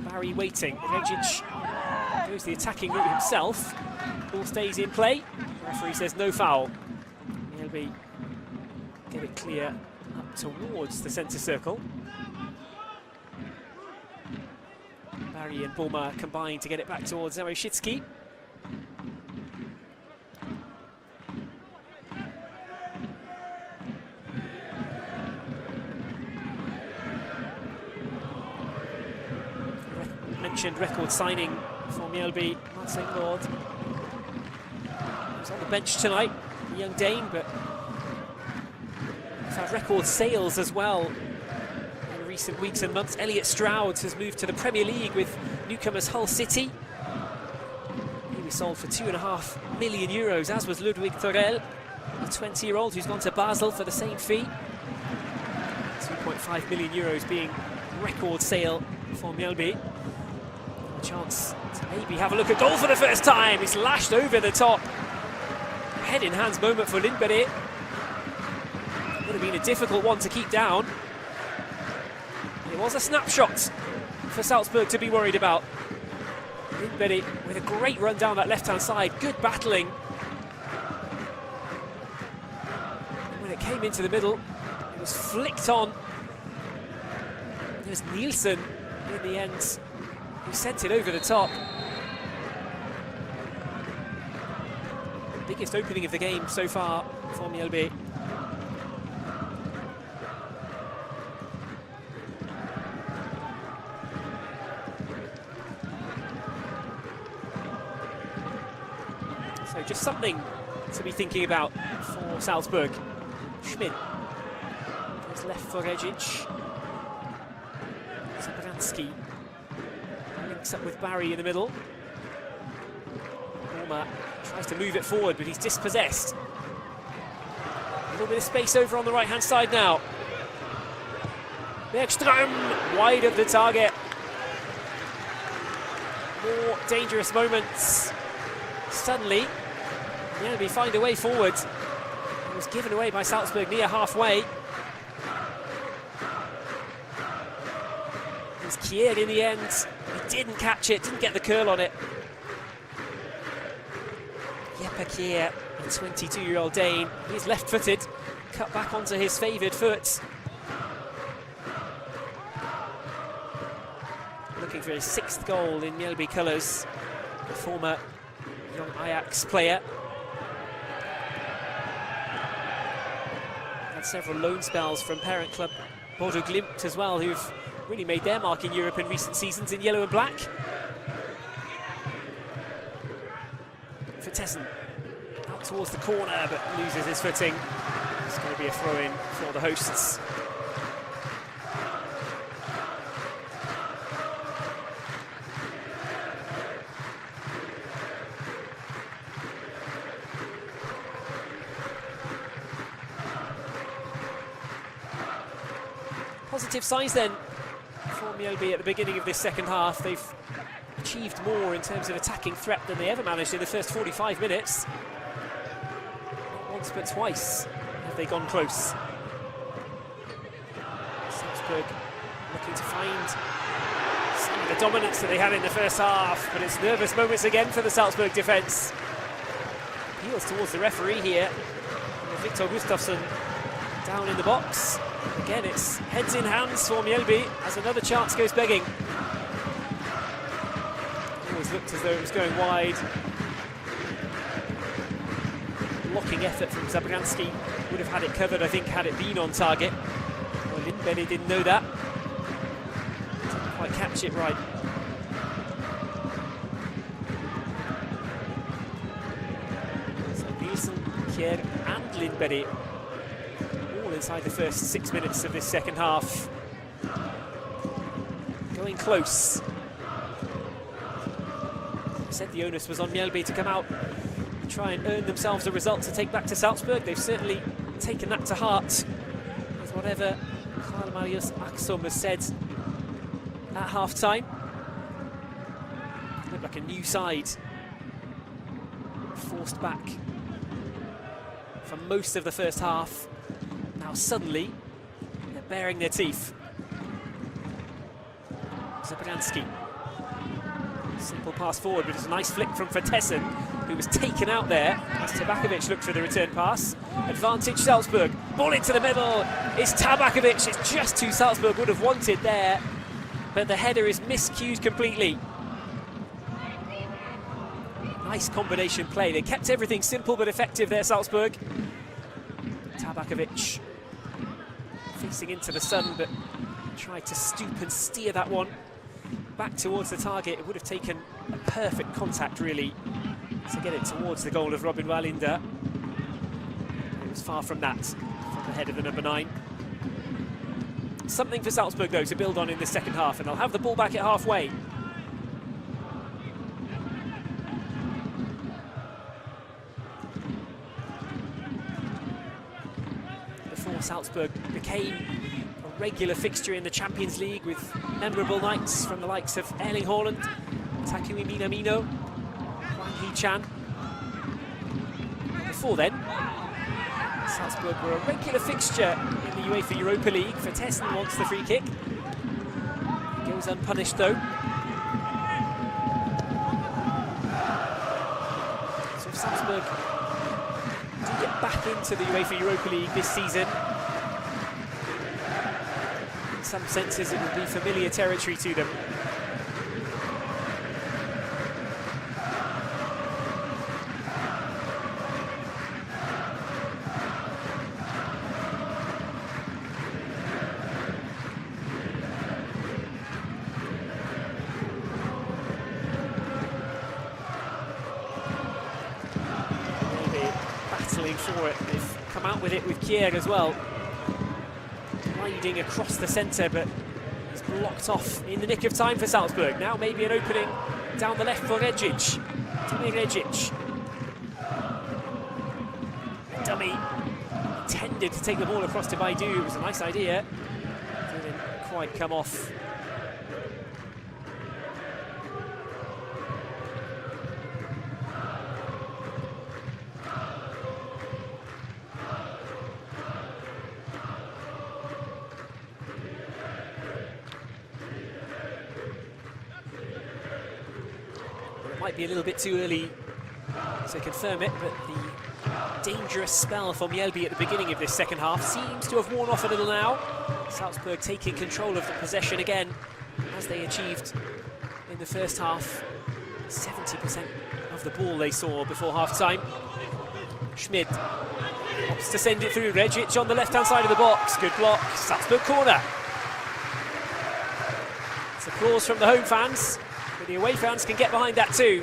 A: Barry waiting. Regic goes the attacking route himself. Ball stays in play. Referee says no foul. Mjällby get it clear up towards the centre circle. Barry and Bulma combine to get it back towards Zaraschitsky. Mentioned record signing for Mjällby, Marcin Lord. He's on the bench tonight, a young Dane, but he's had record sales as well in recent weeks and months. Elliot Stroud has moved to the Premier League with newcomers Hull City. He was sold for €2.5 million, as was Ludwig Thorell, a 20-year-old who's gone to Basel for the same fee. €2.5 million being record sale for Mjällby. A chance to maybe have a look at goal for the first time. He's lashed over the top. Head in hands moment for Lindberg. Would have been a difficult one to keep down. It was a snapshot for Salzburg to be worried about. Lindberg with a great run down that left-hand side. Good battling. And when it came into the middle, it was flicked on. It was Nielsen in the end who sent it over the top. The biggest opening of the game so far for Mjällby. So just something to be thinking about for Salzburg. Schmidt goes left for Regic. Zabransky links up with Barry in the middle. Orma tries to move it forward, but he's dispossessed. A little bit of space over on the right-hand side now. Bergström wide of the target. More dangerous moments. Suddenly, Mjällby find a way forward. It was given away by Salzburg near halfway. It was Kier in the end. He didn't catch it, didn't get the curl on it. Jeppe Kier, a 22-year-old Dane, he's left-footed, cut back onto his favoured foot. Looking for his 6th goal in Mjällby colours, the former young Ajax player. Had several loan spells from parent club Bodo Glimt as well, who've really made their mark in Europe in recent seasons in yellow and black. Vertessen out towards the corner, but loses his footing. It's going to be a throw-in for the hosts. Positive signs then for Mjällby at the beginning of this second half. They've achieved more in terms of attacking threat than they ever managed in the first 45 minutes. Not once but twice have they gone close. Salzburg looking to find some of the dominance that they had in the first half, but it's nervous moments again for the Salzburg defence. Appeals towards the referee here. Victor Gustafsson down in the box. Again, it's heads in hands for Mjällby as another chance goes begging. Always looked as though it was going wide. Blocking effort from Zabransky would have had it covered, I think, had it been on target. Well, Lindberg didn't know that. Didn't quite catch it right. So Nielsen, Kier and Lindberg inside the first 6 minutes of this second half. Going close. I said the onus was on Mjällby to come out and try and earn themselves a result to take back to Salzburg. They've certainly taken that to heart, with whatever Karl Marius Axum has said at half-time. Looked like a new side, forced back for most of the first half. Now suddenly, they're baring their teeth. Zabransky. Simple pass forward, but it's a nice flick from Vertessen, who was taken out there as Tabakovic looked for the return pass. Advantage Salzburg. Ball into the middle. It's Tabakovic. It's just who Salzburg would have wanted there, but the header is miscued completely. Nice combination play. They kept everything simple but effective there, Salzburg. Tabakovic facing into the sun, but tried to stoop and steer that one back towards the target. It would have taken a perfect contact, really, to get it towards the goal of Robin Wallinder. It was far from that, from the head of the number 9. Something for Salzburg, though, to build on in the second half, and they'll have the ball back at halfway. Salzburg became a regular fixture in the Champions League with memorable nights from the likes of Erling Haaland, Takumi Minamino, Hwang Hee-chan. Before then, Salzburg were a regular fixture in the UEFA Europa League. Vertessen wants the free kick. He goes unpunished though. So if Salzburg do get back into the UEFA Europa League this season, in some senses it will be familiar territory to them. going for it. They've come out with it with Kier as well. Gliding across the centre, but he's blocked off in the nick of time for Salzburg. Now maybe an opening down the left for Regic. Dummy Regic. Dummy intended to take the ball across to Baidu. It was a nice idea. Didn't quite come off. Might be a little bit too early to confirm it, but the dangerous spell from Mjällby at the beginning of this second half seems to have worn off a little now. Salzburg taking control of the possession again, as they achieved in the first half. 70% of the ball they saw before half-time. Schmid opts to send it through. Regic on the left-hand side of the box. Good block. Salzburg corner. It's applause from the home fans. But the away fans can get behind that too.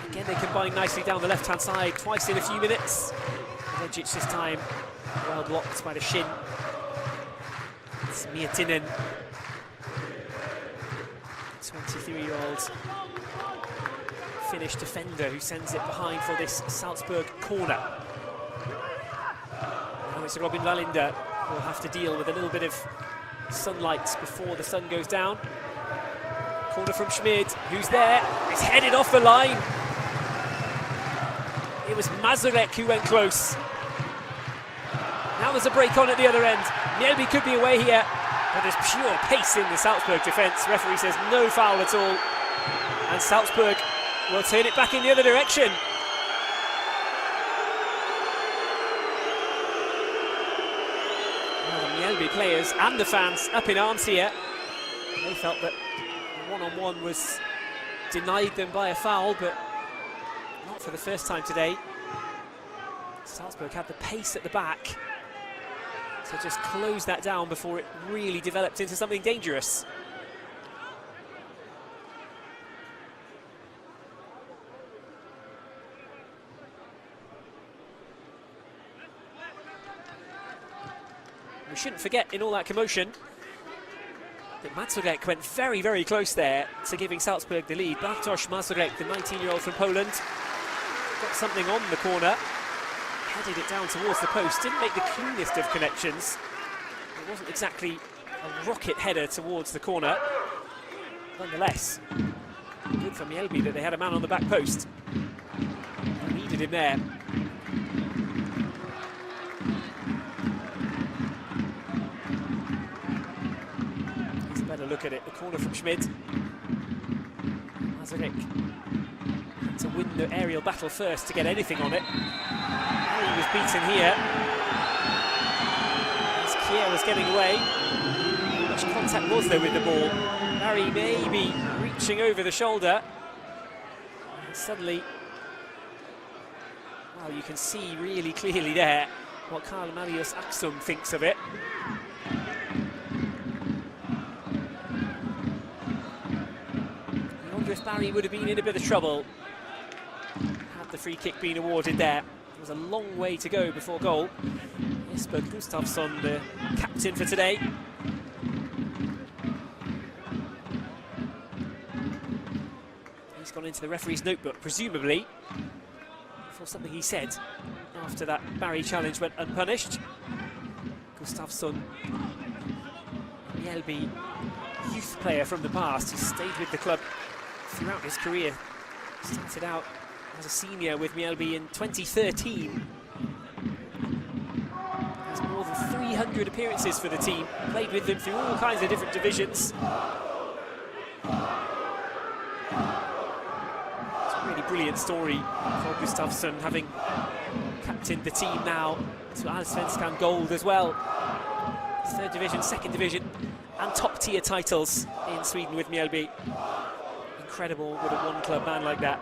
A: Again, they combine nicely down the left-hand side, twice in a few minutes. Regic this time, well blocked by the shin. It's Miettinen, 23-year-old Finnish defender who sends it behind for this Salzburg corner. Now it's Robin Wallinder who will have to deal with a little bit of sunlight before the sun goes down. Corner from Schmid, who's there. It's headed off the line. It was Mazurek who went close. Now there's a break on at the other end. Mjällby could be away here, but there's pure pace in the Salzburg defence. Referee says no foul at all. And Salzburg will turn it back in the other direction. Well, the Mjällby players and the fans up in arms here. They felt that one-on-one was denied them by a foul, but not for the first time today. Salzburg had the pace at the back to just close that down before it really developed into something dangerous. We shouldn't forget, in all that commotion, that Mazurek went very, very close there to giving Salzburg the lead. Bartosz Mazurek, the 19-year-old from Poland, got something on the corner, headed it down towards the post, didn't make the cleanest of connections. It wasn't exactly a rocket header towards the corner. Nonetheless, good for Mjällby that they had a man on the back post. They needed him there. Look at it, the corner from Schmid. Mazurek had to win the aerial battle first to get anything on it. Oh, he was beaten here. As Kier was getting away. How much contact was there with the ball? Barry maybe reaching over the shoulder. And suddenly, well, you can see really clearly there what Karl Marius Aksum thinks of it. If Barry would have been in a bit of trouble had the free kick been awarded there. There was a long way to go before goal. Jesper Gustafsson, the captain for today. He's gone into the referee's notebook, presumably for something he said after that Barry challenge went unpunished. Gustafsson, Mjällby youth player from the past, he stayed with the club throughout his career. Started out as a senior with Mjällby in 2013. Has more than 300 appearances for the team, played with them through all kinds of different divisions. It's a really brilliant story for Gustafsson, having captained the team now to Allsvenskan Gold as well. Third division, second division, and top tier titles in Sweden with Mjällby. Incredible with a one-club man like that.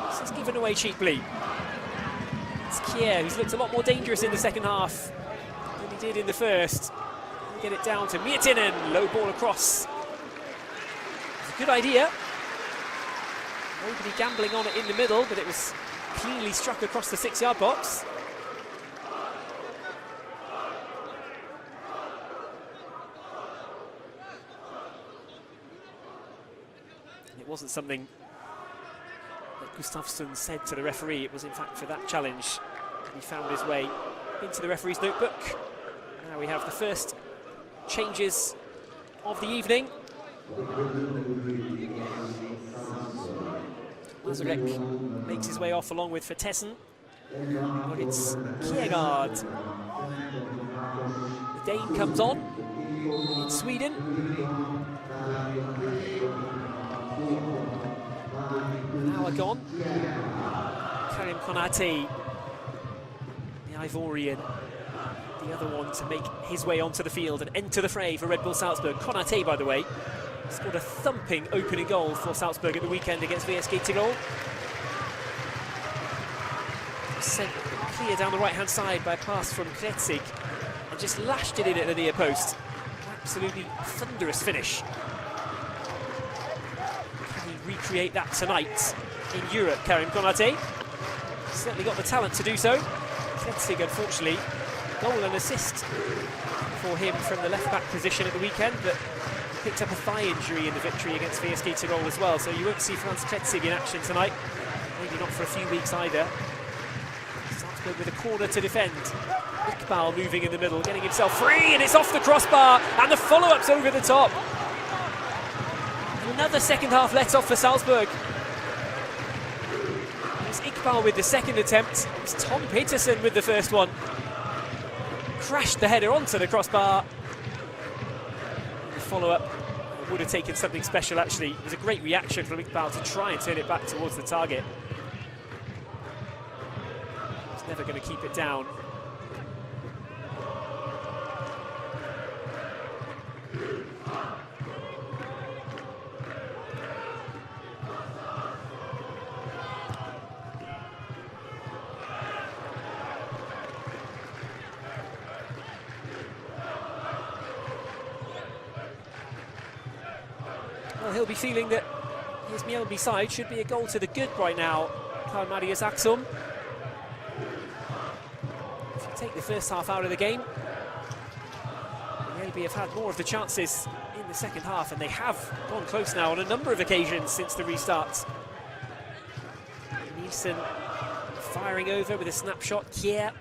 A: This is given away cheaply. It's Kier, who's looked a lot more dangerous in the second half than he did in the first. We'll get it down to Miettinen, low ball across. It's a good idea. Nobody gambling on it in the middle, but it was cleanly struck across the 6-yard box. And it wasn't something that Gustafsson said to the referee. It was in fact for that challenge. He found his way into the referee's notebook. Now we have the first changes of the evening. Mazurek makes his way off along with Vertessen. But it's Kiergaard. The Dane comes on in Sweden. Now gone. Karim Konate, the Ivorian, the other one to make his way onto the field and enter the fray for Red Bull Salzburg. Konate, by the way, scored a thumping opening goal for Salzburg at the weekend against VSG Tirol. Sent clear down the right-hand side by a pass from Kretzig and just lashed it in at the near post. Absolutely thunderous finish. Can he recreate that tonight in Europe, Karim Konate? Certainly got the talent to do so. Kretzig, unfortunately, goal and assist for him from the left-back position at the weekend, but picked up a thigh injury in the victory against VSG Tirol as well, so you won't see Franz Kretzig in action tonight. Maybe not for a few weeks either. Salzburg with a corner to defend. Iqbal moving in the middle, getting himself free, and it's off the crossbar, and the follow-up's over the top. Another second-half let-off for Salzburg. It's Iqbal with the second attempt. It's Tom Peterson with the first one. Crashed the header onto the crossbar. The follow-up would have taken something special, actually. It was a great reaction from Iqbal to try and turn it back towards the target. He's never going to keep it down. Well, he'll be feeling that his Mjällby side should be a goal to the good right now. Karl Marius Axum. If you take the first half out of the game, Mjällby have had more of the chances in the second half, and they have gone close now on a number of occasions since the restart. Nielsen firing over with a snapshot. Kier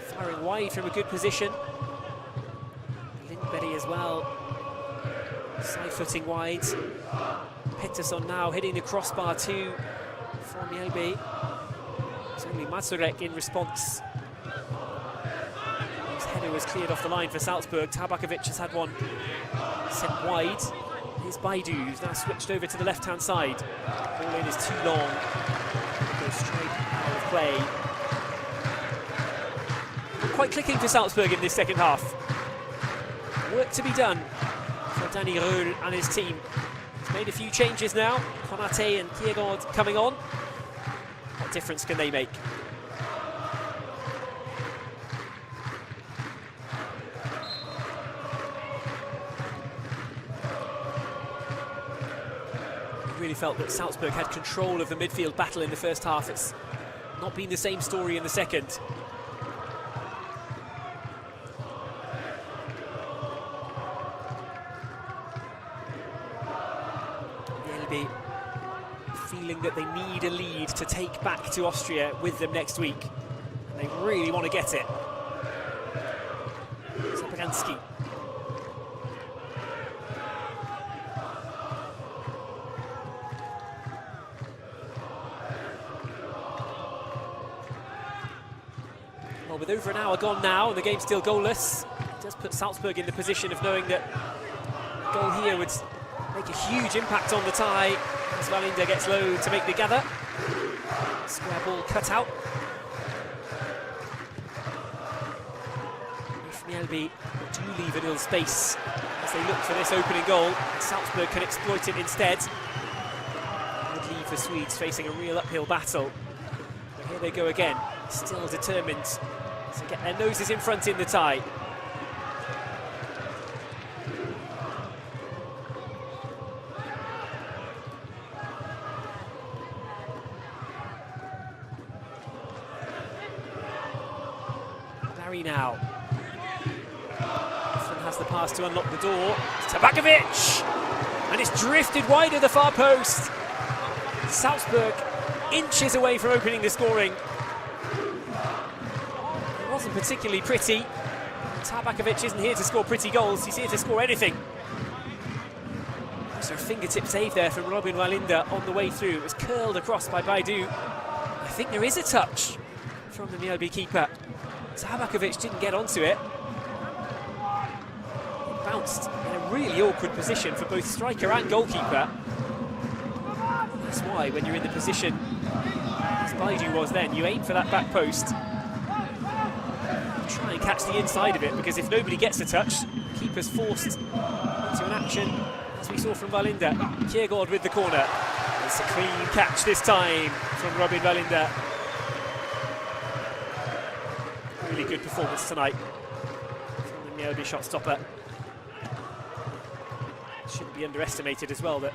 A: firing wide from a good position. Lindberg as well. Side footing wide. Pettersson now hitting the crossbar too for Mjällby. It's only Mazurek in response. His header was cleared off the line for Salzburg. Tabakovic has had one sent wide. Here's Baidu, who's now switched over to the left-hand side. Ball in is too long. Goes straight out of play. Not quite clicking for Salzburg in this second half. Work to be done for Danny Röhl and his team. He's made a few changes now. Konate and Kiergaard coming on. What difference can they make? I really felt that Salzburg had control of the midfield battle in the first half. It's not been the same story in the second. Feeling that they need a lead to take back to Austria with them next week. They really want to get it. Zabransky. Well, with over an hour gone now and the game's still goalless, it does put Salzburg in the position of knowing that a goal here would make a huge impact on the tie as Wallinder gets low to make the gather. Square ball cut out. If Mjällby do leave a little space as they look for this opening goal, Salzburg can exploit it instead. It would leave the Swedes facing a real uphill battle. But here they go again, still determined to get their noses in front in the tie. Barry now. Has the pass to unlock the door. It's Tabakovic! And it's drifted wide of the far post. Salzburg inches away from opening the scoring. It wasn't particularly pretty. Tabakovic isn't here to score pretty goals, he's here to score anything. So a fingertip save there from Robin Wallinder on the way through. It was curled across by Baidu. I think there is a touch from the Mjällby keeper. Tabakovic didn't get onto it. Bounced in a really awkward position for both striker and goalkeeper. That's why when you're in the position as Baidu was then, you aim for that back post. Try and catch the inside of it, because if nobody gets a touch, the keeper's forced into an action, as we saw from Wallinder. Kjærgaard with the corner. It's a clean catch this time from Robin Wallinder. Really good performance tonight from the Mjällby shot stopper. Shouldn't be underestimated as well that,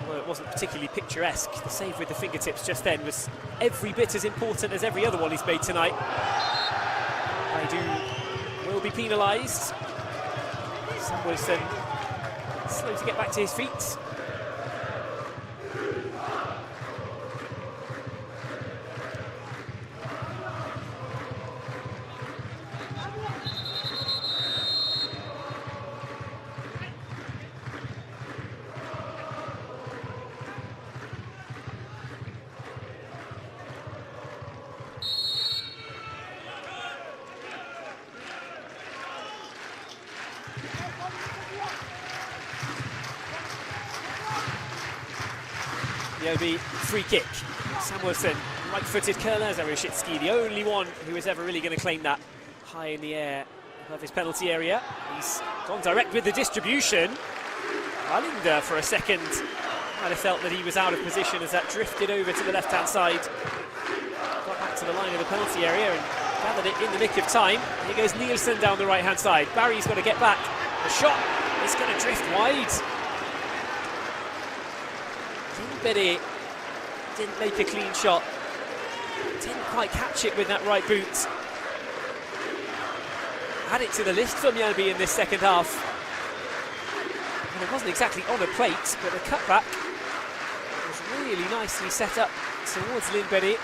A: although it wasn't particularly picturesque, the save with the fingertips just then was every bit as important as every other one he's made tonight. Baidu will be penalised. Samuelson slow to get back to his feet. Mjällby free kick. Samuelson, right-footed curler. Zaroszycki, the only one who is ever really going to claim that high in the air above his penalty area. He's gone direct with the distribution. Wallinder for a second might have felt that he was out of position as that drifted over to the left-hand side. Got back to the line of the penalty area and gathered it in the nick of time. Here goes Nielsen down the right-hand side. Barry's got to get back. The shot is going to drift wide. Mjällby didn't make a clean shot. Didn't quite catch it with that right boot. Add it to the list for Mjällby in this second half. And it wasn't exactly on a plate, but the cutback was really nicely set up towards Lindberg.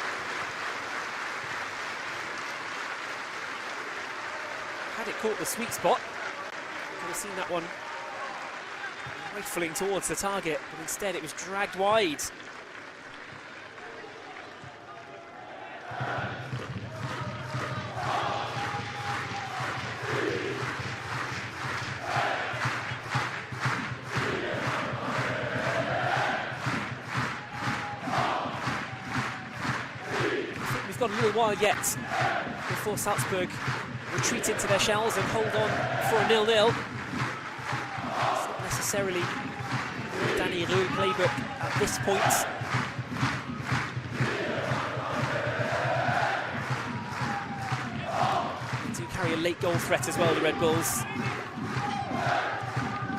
A: Had it caught the sweet spot, could have seen that one rifling towards the target, but instead it was dragged wide. We've got a little while yet before Salzburg retreat into their shells and hold on for a 0-0. It's not necessarily Danny Roux playbook at this point. They do carry a late goal threat as well, the Red Bulls.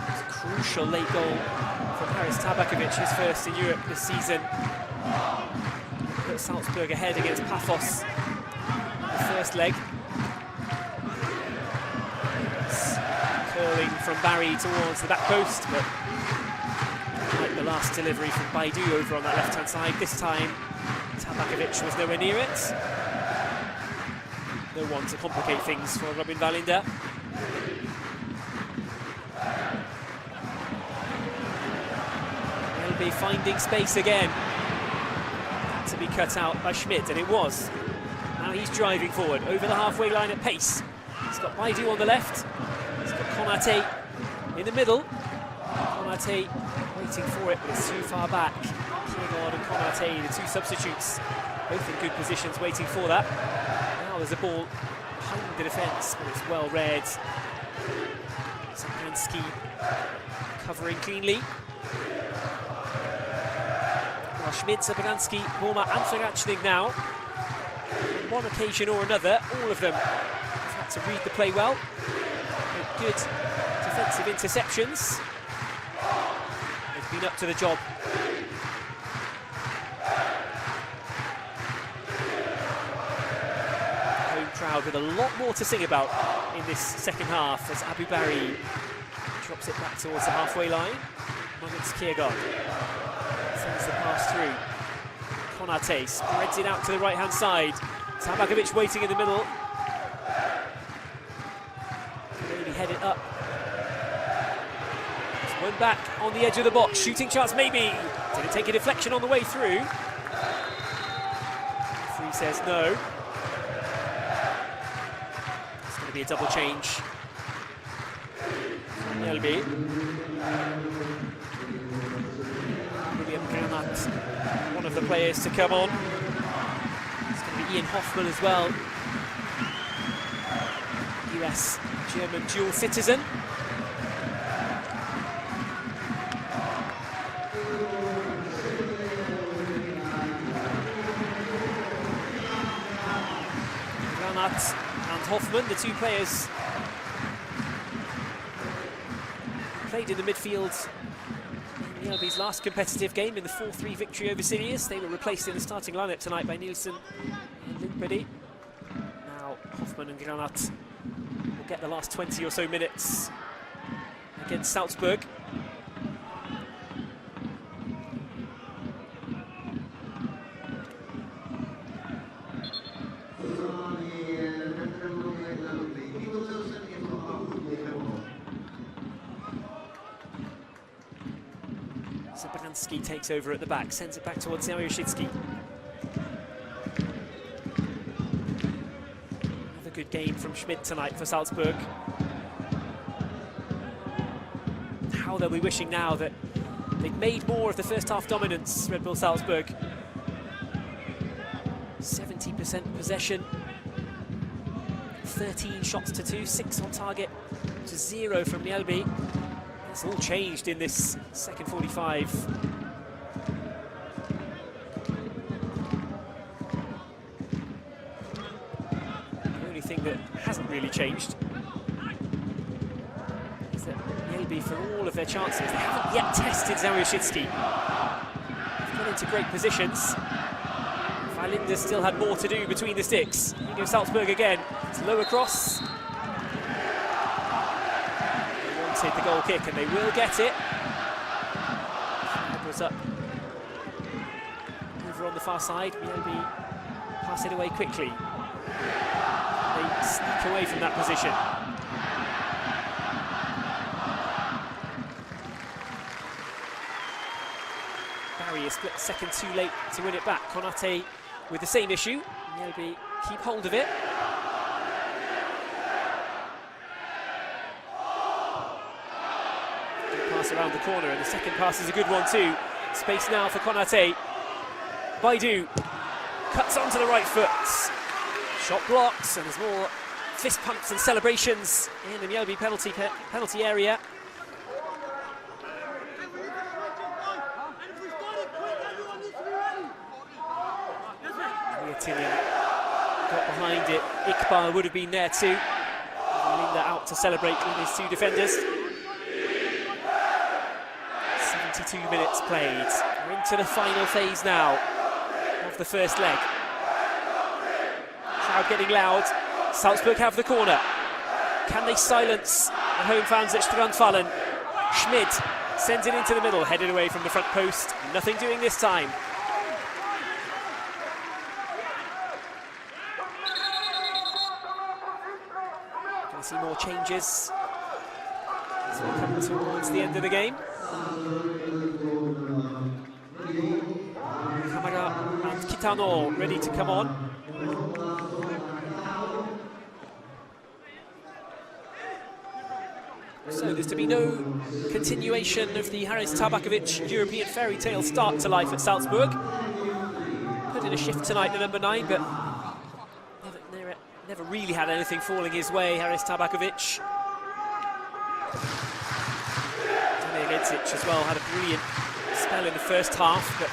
A: It's a crucial late goal from Haris Tabakovic, his first in Europe this season. Put Salzburg ahead against Paphos in the first leg. Curling from Barry towards the back post, but like the last delivery from Baidu over on that left-hand side, this time Tabakovic was nowhere near it. No one to complicate things for Robin Wallinder. He'll be finding space again. Had to be cut out by Schmidt, and it was. Now he's driving forward over the halfway line at pace. He's got Baidu on the left. He's got Konate in the middle. Konate waiting for it, but it's too far back. Kjærgaard and Konate, the two substitutes, both in good positions waiting for that. Now there's a ball behind the defence, but it's well read. Zapansky covering cleanly. Well, Schmidt, Zapansky, Boma and Ferrachnik now. On one occasion or another, all of them have had to read the play well. Good defensive interceptions. They've been up to the job. crowd with a lot more to sing about in this second half as Abu Barry drops it back towards the halfway line. Moritz Kiergaard sends the pass through. Konate spreads it out to the right-hand side. Tabakovic waiting in the middle. Can maybe head it up. One back on the edge of the box. Shooting chance maybe. Did it take a deflection on the way through? Referee says no. It's going to be a double change. Mjällby. William Granat, one of the players to come on. It's going to be Ian Hoffman as well. US-German dual citizen. Granat and Hoffman, the two players played in the midfield in Mjällby's last competitive game in the 4-3 victory over Sirius. They were replaced in the starting lineup tonight by Nielsen and Lundberg. Now Hoffman and Granat will get the last 20 or so minutes against Salzburg. Zabransky takes over at the back, sends it back towards Zariushitsky. Another good game from Schmidt tonight for Salzburg. How they'll be wishing now that they'd made more of the first half dominance, Red Bull Salzburg. 70% possession, 13 shots to 2, 6 on target to 0 from Mjällby. It's all changed in this second 45. The only thing that hasn't really changed is that Mjällby, for all of their chances, they haven't yet tested Zariushitsky. They've got into great positions. Valinde still had more to do between the sticks. Here goes Salzburg again. It's low across. Hit the goal kick and they will get it. Flag was up over on the far side. Mjällby pass it away quickly. They sneak away from that position. Barry is split second too late to win it back. Konate with the same issue. Mjällby keep hold of it. Around the corner, and the second pass is a good one too. Space now for Konate. Baidu cuts onto the right foot. Shot blocks, and there's more fist pumps and celebrations in the Mjällby penalty area. Miettinen got behind it. Iqbal would have been there too. Linda out to celebrate with his two defenders. 72 minutes played. We're into the final phase now of the first leg. Crowd getting loud. Salzburg have the corner. Can they silence the home fans at Strandfallen? Schmidt sends it into the middle, headed away from the front post. Nothing doing this time. Going to see more changes as we come towards the end of the game. Kamara and Kitano ready to come on. So there's to be no continuation of the Haris Tabakovic European fairy tale start to life at Salzburg. Put in a shift tonight at number 9, but never really had anything falling his way, Haris Tabakovic. Ledzic as well had a brilliant spell in the first half, but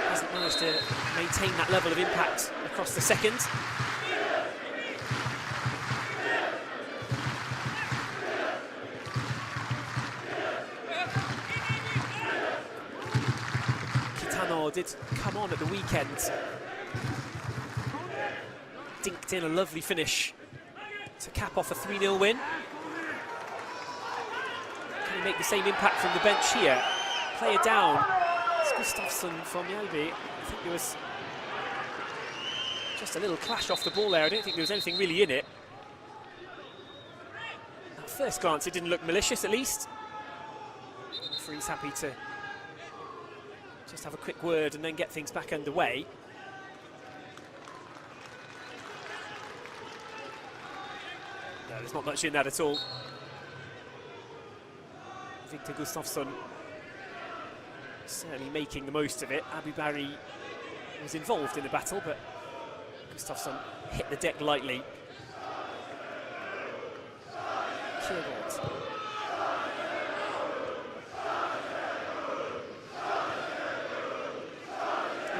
A: hasn't managed to maintain that level of impact across the second. Kitano did come on at the weekend dinked in a lovely finish to cap off a 3-0 win. Can he make the same impact from the bench here? Player down. It's Gustafsson from Mjällby. I think there was just a little clash off the ball there. I don't think there was anything really in it. At first glance, it didn't look malicious, at least. The referee's happy to just have a quick word and then get things back underway. No, there's not much in that at all. Victor Gustafsson certainly making the most of it. Abu Barry was involved in the battle, but Gustafsson hit the deck lightly. Kjærgaard.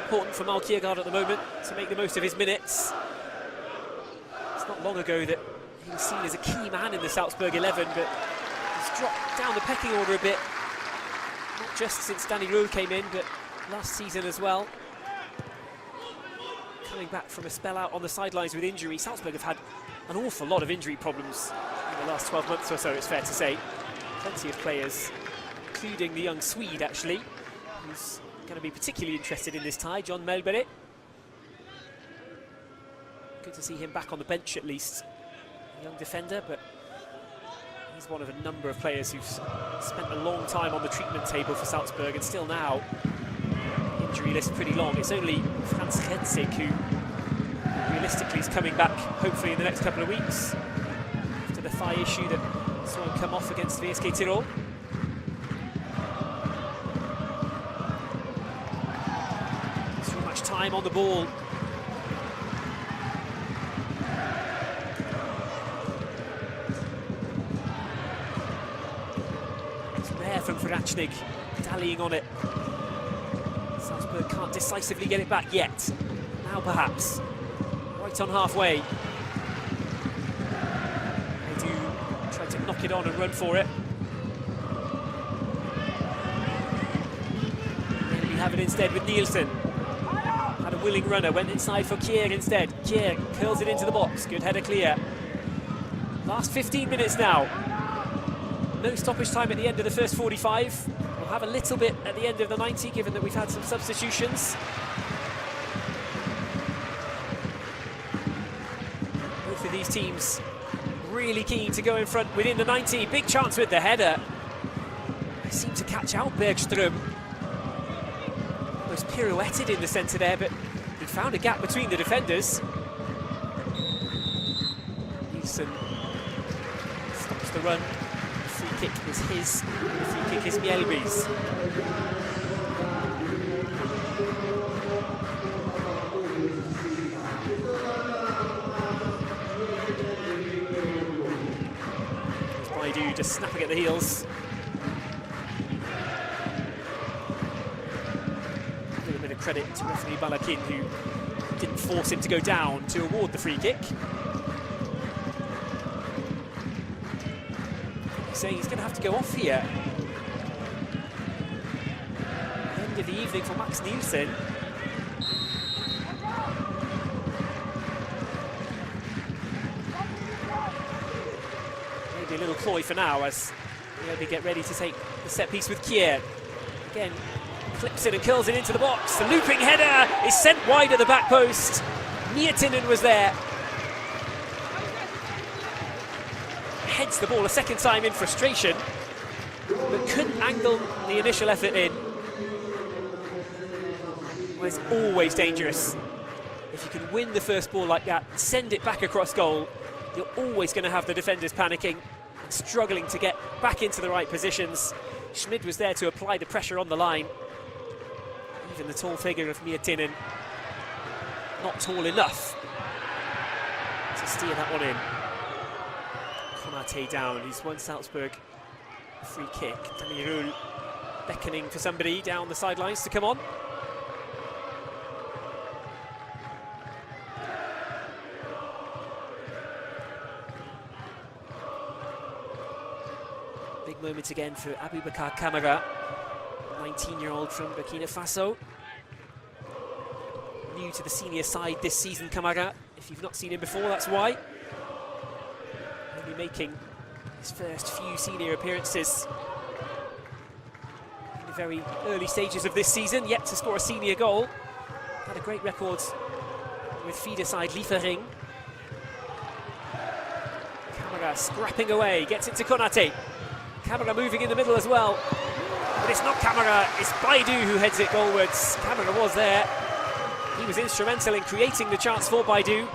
A: Important for Kjærgaard at the moment to make the most of his minutes. It's not long ago that he was seen as a key man in the Salzburg 11, but he's dropped down the pecking order a bit. Not just since Danny Röhl came in, but last season as well. Coming back from a spell out on the sidelines with injury. Salzburg have had an awful lot of injury problems in the last 12 months or so, it's fair to say. Plenty of players, including the young Swede, actually, who's going to be particularly interested in this tie, John Mjällby. Good to see him back on the bench at least. A young defender, but he's one of a number of players who's spent a long time on the treatment table for Salzburg, and still now, injury list pretty long. It's only Franz Hetzig who realistically is coming back, hopefully in the next couple of weeks, after the thigh issue that saw him come off against VSK Tirol. So much time on the ball. It's rare from Vrachnik, dallying on it. Salzburg can't decisively get it back yet. Now perhaps. Right on halfway. They do try to knock it on and run for it. Then we have it instead with Nielsen. Had a willing runner, went inside for Kjær instead. Kjær curls it into the box. Good header clear. Last 15 minutes now. No stoppage time at the end of the first 45. We'll have a little bit at the end of the 90, given that we've had some substitutions. Both of these teams really keen to go in front within the 90. Big chance with the header. They seem to catch out Bergström. Almost pirouetted in the centre there, but he found a gap between the defenders. Nielsen stops the run. Free kick is his, the free kick is Mjällby's. Baidu just snapping at the heels. A little bit of credit to referee Balakin, who didn't force him to go down to award the free kick. Saying he's going to have to go off here. End of the evening for Max Nielsen. Maybe a little ploy for now as they get ready to take the set piece with Kjær. Again, clips it and curls it into the box. The looping header is sent wide at the back post. Miettinen was there. Heads the ball a second time in frustration, but couldn't angle the initial effort in. Well, it's always dangerous. If you can win the first ball like that, send it back across goal, you're always going to have the defenders panicking and struggling to get back into the right positions. Schmid was there to apply the pressure on the line. Even the tall figure of Miettinen, not tall enough to steer that one in. Konate down, he's won Salzburg a free kick. Danny Röhl beckoning for somebody down the sidelines to come on. Big moment again for Aboubakar Kamara, 19-year-old from Burkina Faso. New to the senior side this season, Kamara. If If you've not seen him before, that's why. Only making his first few senior appearances in the very early stages of this season, yet to score a senior goal. Had a great record with feeder side Liefering. Camara scrapping away, gets it to Konate. Camara moving in the middle as well. But it's not Camara, it's Baidu who heads it goalwards. Camara was there. He was instrumental in creating the chance for Baidu.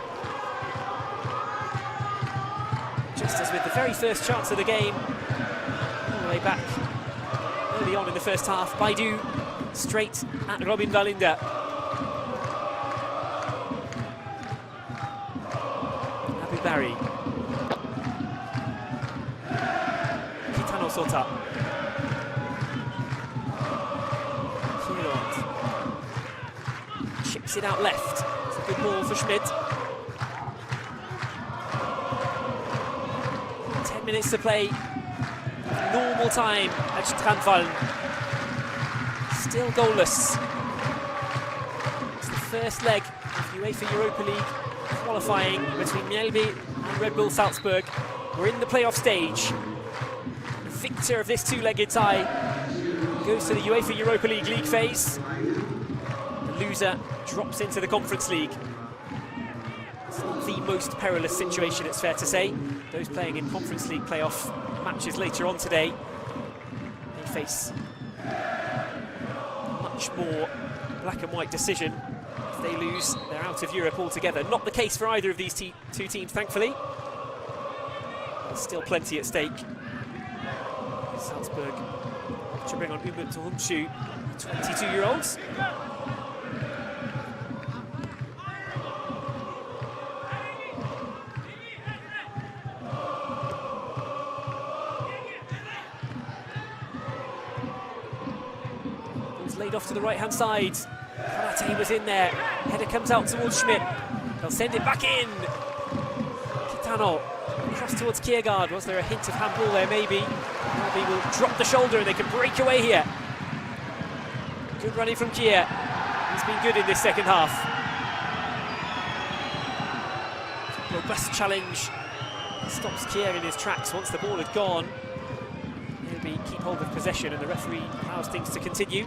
A: Just as with the very first chance of the game, all the way back early on in the first half, Baidu straight at Robin Wallinder. Abu Barry. Kitano Sota. Chips it out left. It's a good ball for Schmidt. 10 minutes to play. Normal time at Strandvallen. Still goalless. It's the first leg of UEFA Europa League qualifying between Mjällby and Red Bull Salzburg. We're in the playoff stage. The victor of this two-legged tie goes to the UEFA Europa League phase. The loser drops into the Conference League. It's not the most perilous situation, it's fair to say. Those playing in Conference League playoff matches later on today, they face a much more black and white decision. If they lose, they're out of Europe altogether. Not the case for either of these two teams, thankfully. There's still plenty at stake. Salzburg to bring on Umut Tuhumshu, 22-year-olds. Laid off to the right-hand side. Konate was in there. Header comes out towards Schmidt. They'll send it back in. Kitano across towards Kiergaard. Was there a hint of handball there? Maybe. Mjällby will drop the shoulder and they can break away here. Good running from Kier. He's been good in this second half. Robust challenge. Stops Kier in his tracks once the ball had gone. Mjällby keep hold of possession and the referee allows things to continue.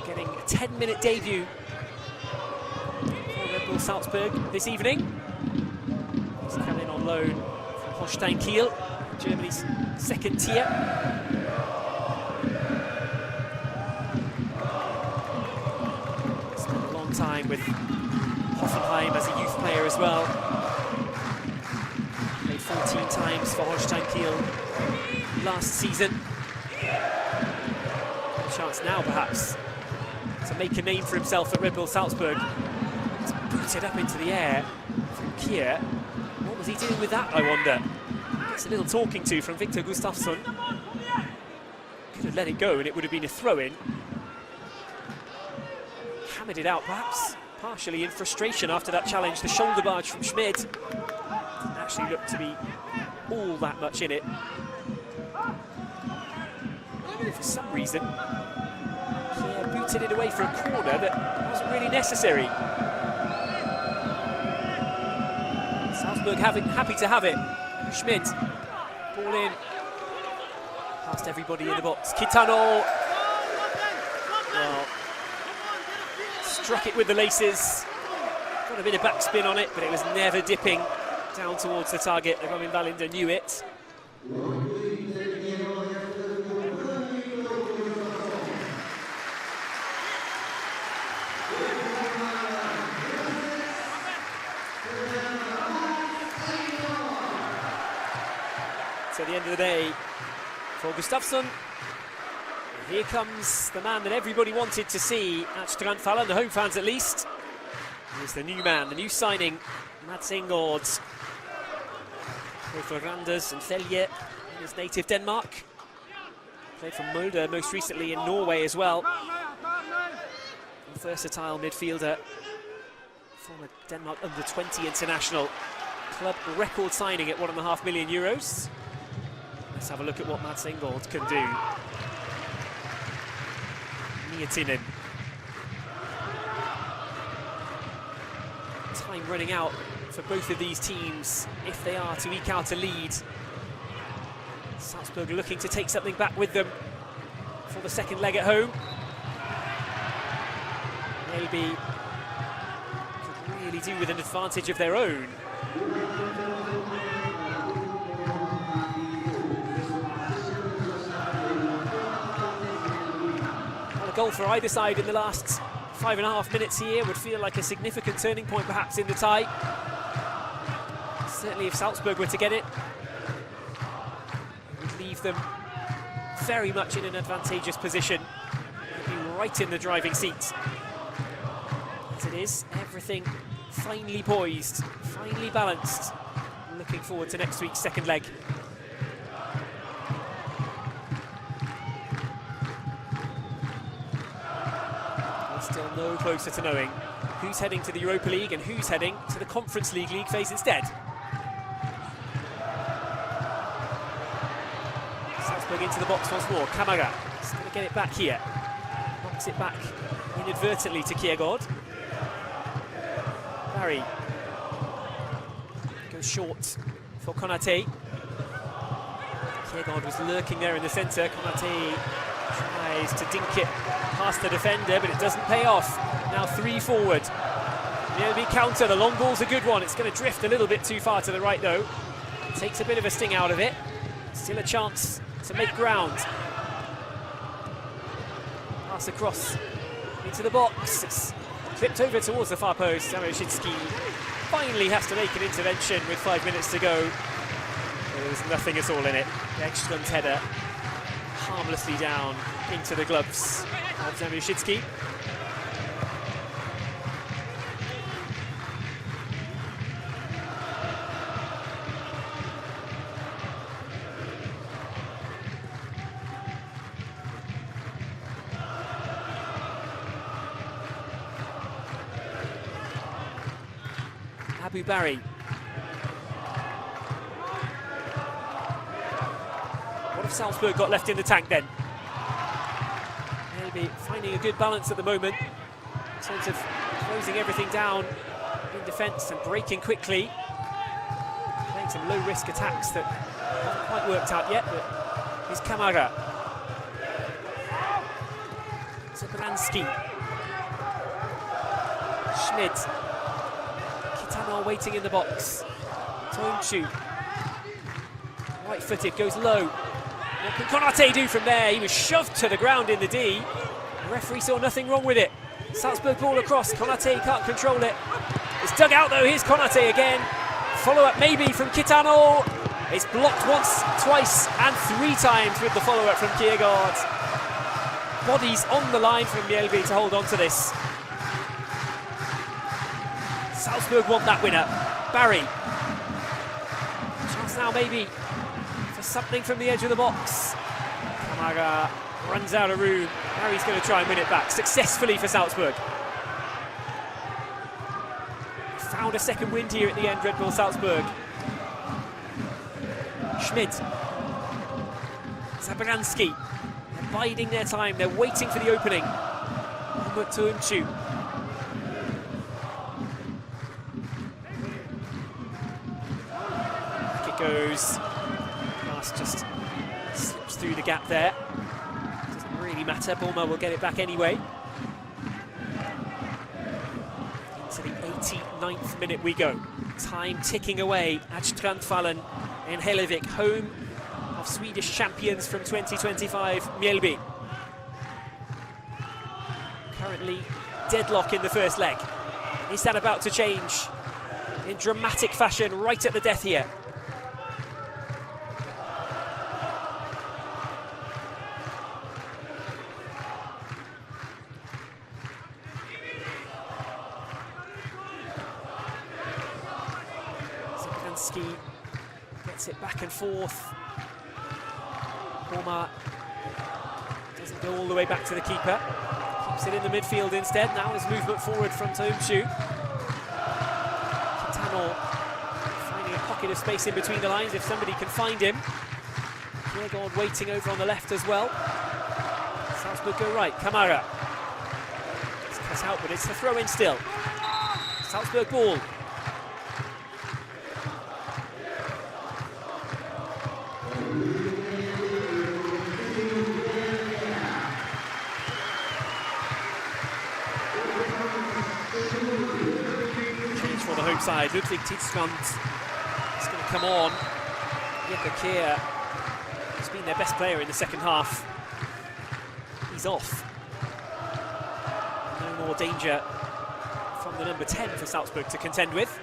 A: Getting a 10-minute debut for Red Bull Salzburg this evening. He's come in on loan from Holstein Kiel, Germany's second tier. Spent a long time with Hoffenheim as a youth player as well. Played 14 times for Holstein Kiel last season. Chance now perhaps to make a name for himself at Red Bull Salzburg. It's booted up into the air from Kier. What was he doing with that, I wonder? Gets a little talking to from Victor Gustafsson. Could have let it go and it would have been a throw-in. Hammered it out perhaps, partially in frustration after that challenge. The shoulder barge from Schmidt didn't actually look to be all that much in it. For some reason, Kier booted it away for a corner that wasn't really necessary. Salzburg happy to have it. Schmidt, ball in, past everybody in the box. Kitano, well, struck it with the laces. Got a bit of backspin on it, but it was never dipping down towards the target. Robin Wallinder knew it. So at the end of the day, for Gustafsson, here comes the man that everybody wanted to see at Strandvallen, the home fans at least. He's the new man, the new signing, Mads Enggaard. Played for Randers and Thelje in his native Denmark. Played for Molde most recently in Norway as well. A versatile midfielder, former Denmark under-20 international. Club record signing at €1.5 million. Let's have a look at what Mads Engold can do. Miettinen. Time running out for both of these teams if they are to eke out a lead. Salzburg looking to take something back with them for the second leg at home. Mjällby could really do with an advantage of their own. Well, a goal for either side in the last 5.5 minutes here would feel like a significant turning point perhaps in the tie. Certainly if Salzburg were to get it, it would leave them very much in an advantageous position. They'd be right in the driving seat. As it is, everything finely poised, finely balanced. Looking forward to next week's second leg. We're still no closer to knowing who's heading to the Europa League and who's heading to the Conference League phase instead. Salzburg into the box once more. Kamaga is going to get it back here. Knocks it back inadvertently to Kjærgaard. Barry goes short for Konate. Kjærgaard was lurking there in the centre. Konate tries to dink it past the defender, but it doesn't pay off. Now 3 forward. Mjällby counter. The long ball's a good one. It's going to drift a little bit too far to the right, though. Takes a bit of a sting out of it. Still a chance to make ground. Pass across into the box. It's clipped over towards the far post. Zamojicki finally has to make an intervention with 5 minutes to go. There's nothing at all in it. Ekström's header harmlessly down into the gloves of Zamojicki. Barry. What have Salzburg got left in the tank then? Maybe finding a good balance at the moment in terms of closing everything down in defence and breaking quickly. Playing some low-risk attacks that haven't quite worked out yet, but here's Kamaga. Zabransky. Schmidt. Waiting in the box. Tongshu. Right-footed, goes low. What can Konate do from there? He was shoved to the ground in the D. The referee saw nothing wrong with it. Salzburg ball across. Konate can't control it. It's dug out though. Here's Konate again. Follow-up maybe from Kitano. It's blocked once, twice, and 3 times with the follow-up from Kjærgaard. Bodies on the line from Mjällby to hold on to this. Salzburg want that winner. Barry. Chance now maybe for something from the edge of the box. Kamaga runs out of room. Barry's going to try and win it back successfully for Salzburg. Found a second wind here at the end, Red Bull Salzburg. Schmidt. Zabransky. They're biding their time. They're waiting for the opening. Tongshu. Goes, pass just slips through the gap there. Doesn't really matter, Bulma will get it back anyway. Into the 89th minute we go. Time ticking away at Strandvallen in Hellevik, home of Swedish champions from 2025, Mjällby. Currently deadlock in the first leg. Is that about to change in dramatic fashion right at the death here? Gets it back and forth. Ormar doesn't go all the way back to the keeper. Keeps it in the midfield instead. Now his movement forward from Tongshu. Kitano finding a pocket of space in between the lines if somebody can find him. Swegon waiting over on the left as well. Salzburg go right. Kamara. It's cut out, but it's the throw-in still. Salzburg ball. Change for the home side. Ludwig Tiedsmund is going to come on. Jeppe Kjær has been their best player in the second half. He's off. No more danger from the number 10 for Salzburg to contend with.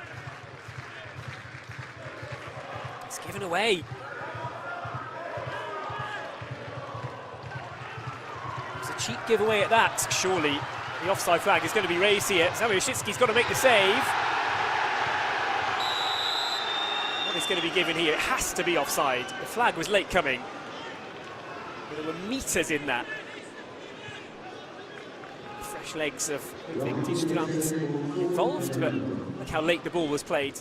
A: It's given away. It's a cheap giveaway at that. Surely the offside flag is going to be raised here. Samoshitsky's got to make the save. What is going to be given here? It has to be offside. The flag was late coming. But there were meters in that. Fresh legs of Ludwig Tiedsmund involved, but look how late the ball was played.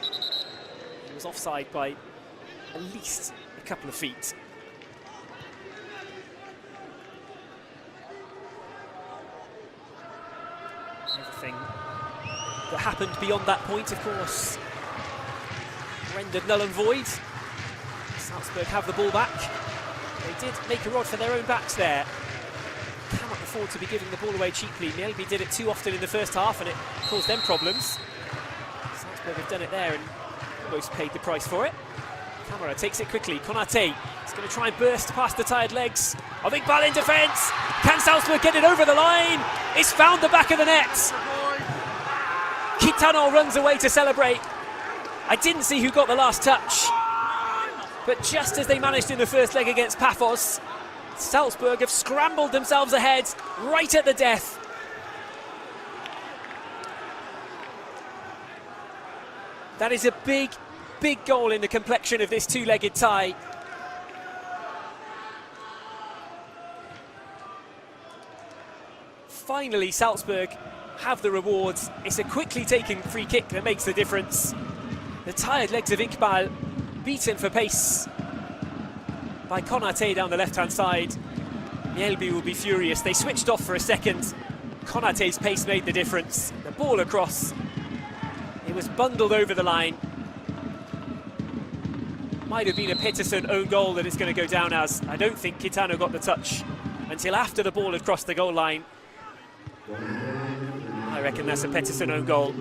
A: It was offside by at least a couple of feet. Everything that happened beyond that point, of course, rendered null and void. Salzburg have the ball back. They did make a rod for their own backs there. Cannot afford to be giving the ball away cheaply. Mjällby did it too often in the first half and it caused them problems. Salzburg have done it there and almost paid the price for it. Kamara takes it quickly. Konate is going to try and burst past the tired legs of Iqbal in defence. Can Salzburg get it over the line? It's found the back of the net. Kitano runs away to celebrate. I didn't see who got the last touch, but just as they managed in the first leg against Paphos, Salzburg have scrambled themselves ahead right at the death. That is a big, big goal in the complexion of this two-legged tie. Finally, Salzburg have the rewards. It's a quickly taken free kick that makes the difference. The tired legs of Iqbal beaten for pace by Konate down the left-hand side. Mjällby will be furious. They switched off for a second. Konate's pace made the difference. The ball across. It was bundled over the line. Might have been a Pettersson own goal that it's going to go down as. I don't think Kitano got the touch until after the ball had crossed the goal line. I reckon that's a Pettersson own goal.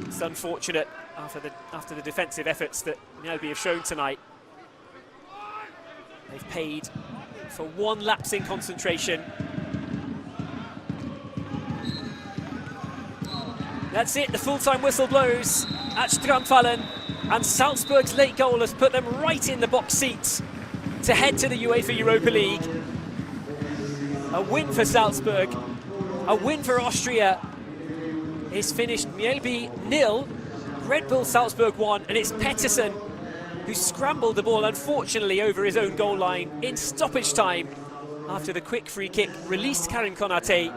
A: It's unfortunate after the defensive efforts that Mjällby have shown tonight. They've paid for one lapse in concentration. That's it, the full-time whistle blows at Strandvallen, and Salzburg's late goal has put them right in the box seat to head to the UEFA Europa League. A win for Salzburg, a win for Austria. It's finished Mjällby 0, Red Bull Salzburg 1, and it's Pettersson who scrambled the ball, unfortunately, over his own goal line in stoppage time after the quick free kick released Karim Konate.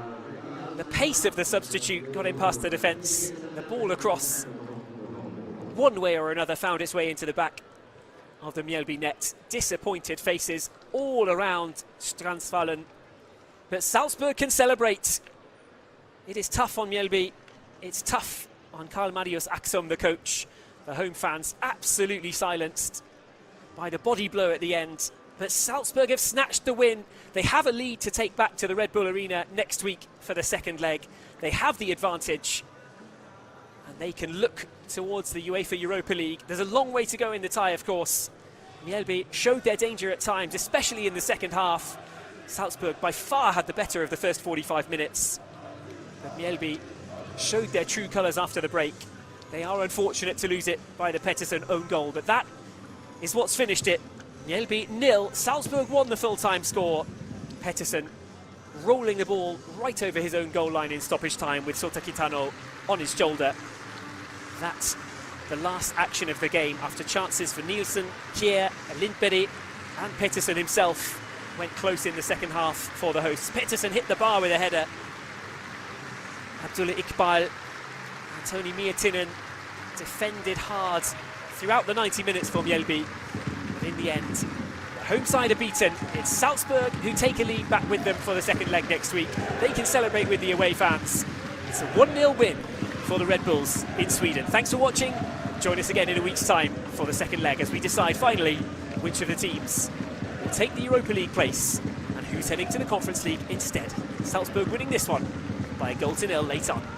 A: The pace of the substitute got him past the defence. The ball across, one way or another, found its way into the back of the Mjällby net. Disappointed faces all around Strandvallen, but Salzburg can celebrate. It is tough on Mjällby. It's tough on Karl Marius Axum, the coach. The home fans absolutely silenced by the body blow at the end. But Salzburg have snatched the win. They have a lead to take back to the Red Bull Arena next week for the second leg. They have the advantage, and they can look towards the UEFA Europa League. There's a long way to go in the tie, of course. Mjällby showed their danger at times, especially in the second half. Salzburg by far had the better of the first 45 minutes. But Mjällby showed their true colours after the break. They are unfortunate to lose it by the Pettersson own goal, but that is what's finished it. Mjällby 0, Salzburg 1 the full-time score. Pettersson rolling the ball right over his own goal line in stoppage time with Sota Kitano on his shoulder. That's the last action of the game after chances for Nielsen, Kjær, Lindberg and Pettersson himself went close in the second half for the hosts. Pettersson hit the bar with a header. Abdullah Iqbal and Toni Miettinen defended hard throughout the 90 minutes for Mjällby. But in the end, the home side are beaten, it's Salzburg who take a lead back with them for the second leg next week. They can celebrate with the away fans. It's a 1-0 win for the Red Bulls in Sweden. Thanks for watching. Join us again in a week's time for the second leg as we decide finally which of the teams will take the Europa League place and who's heading to the Conference League instead. Salzburg winning this one by a 1-0 late on.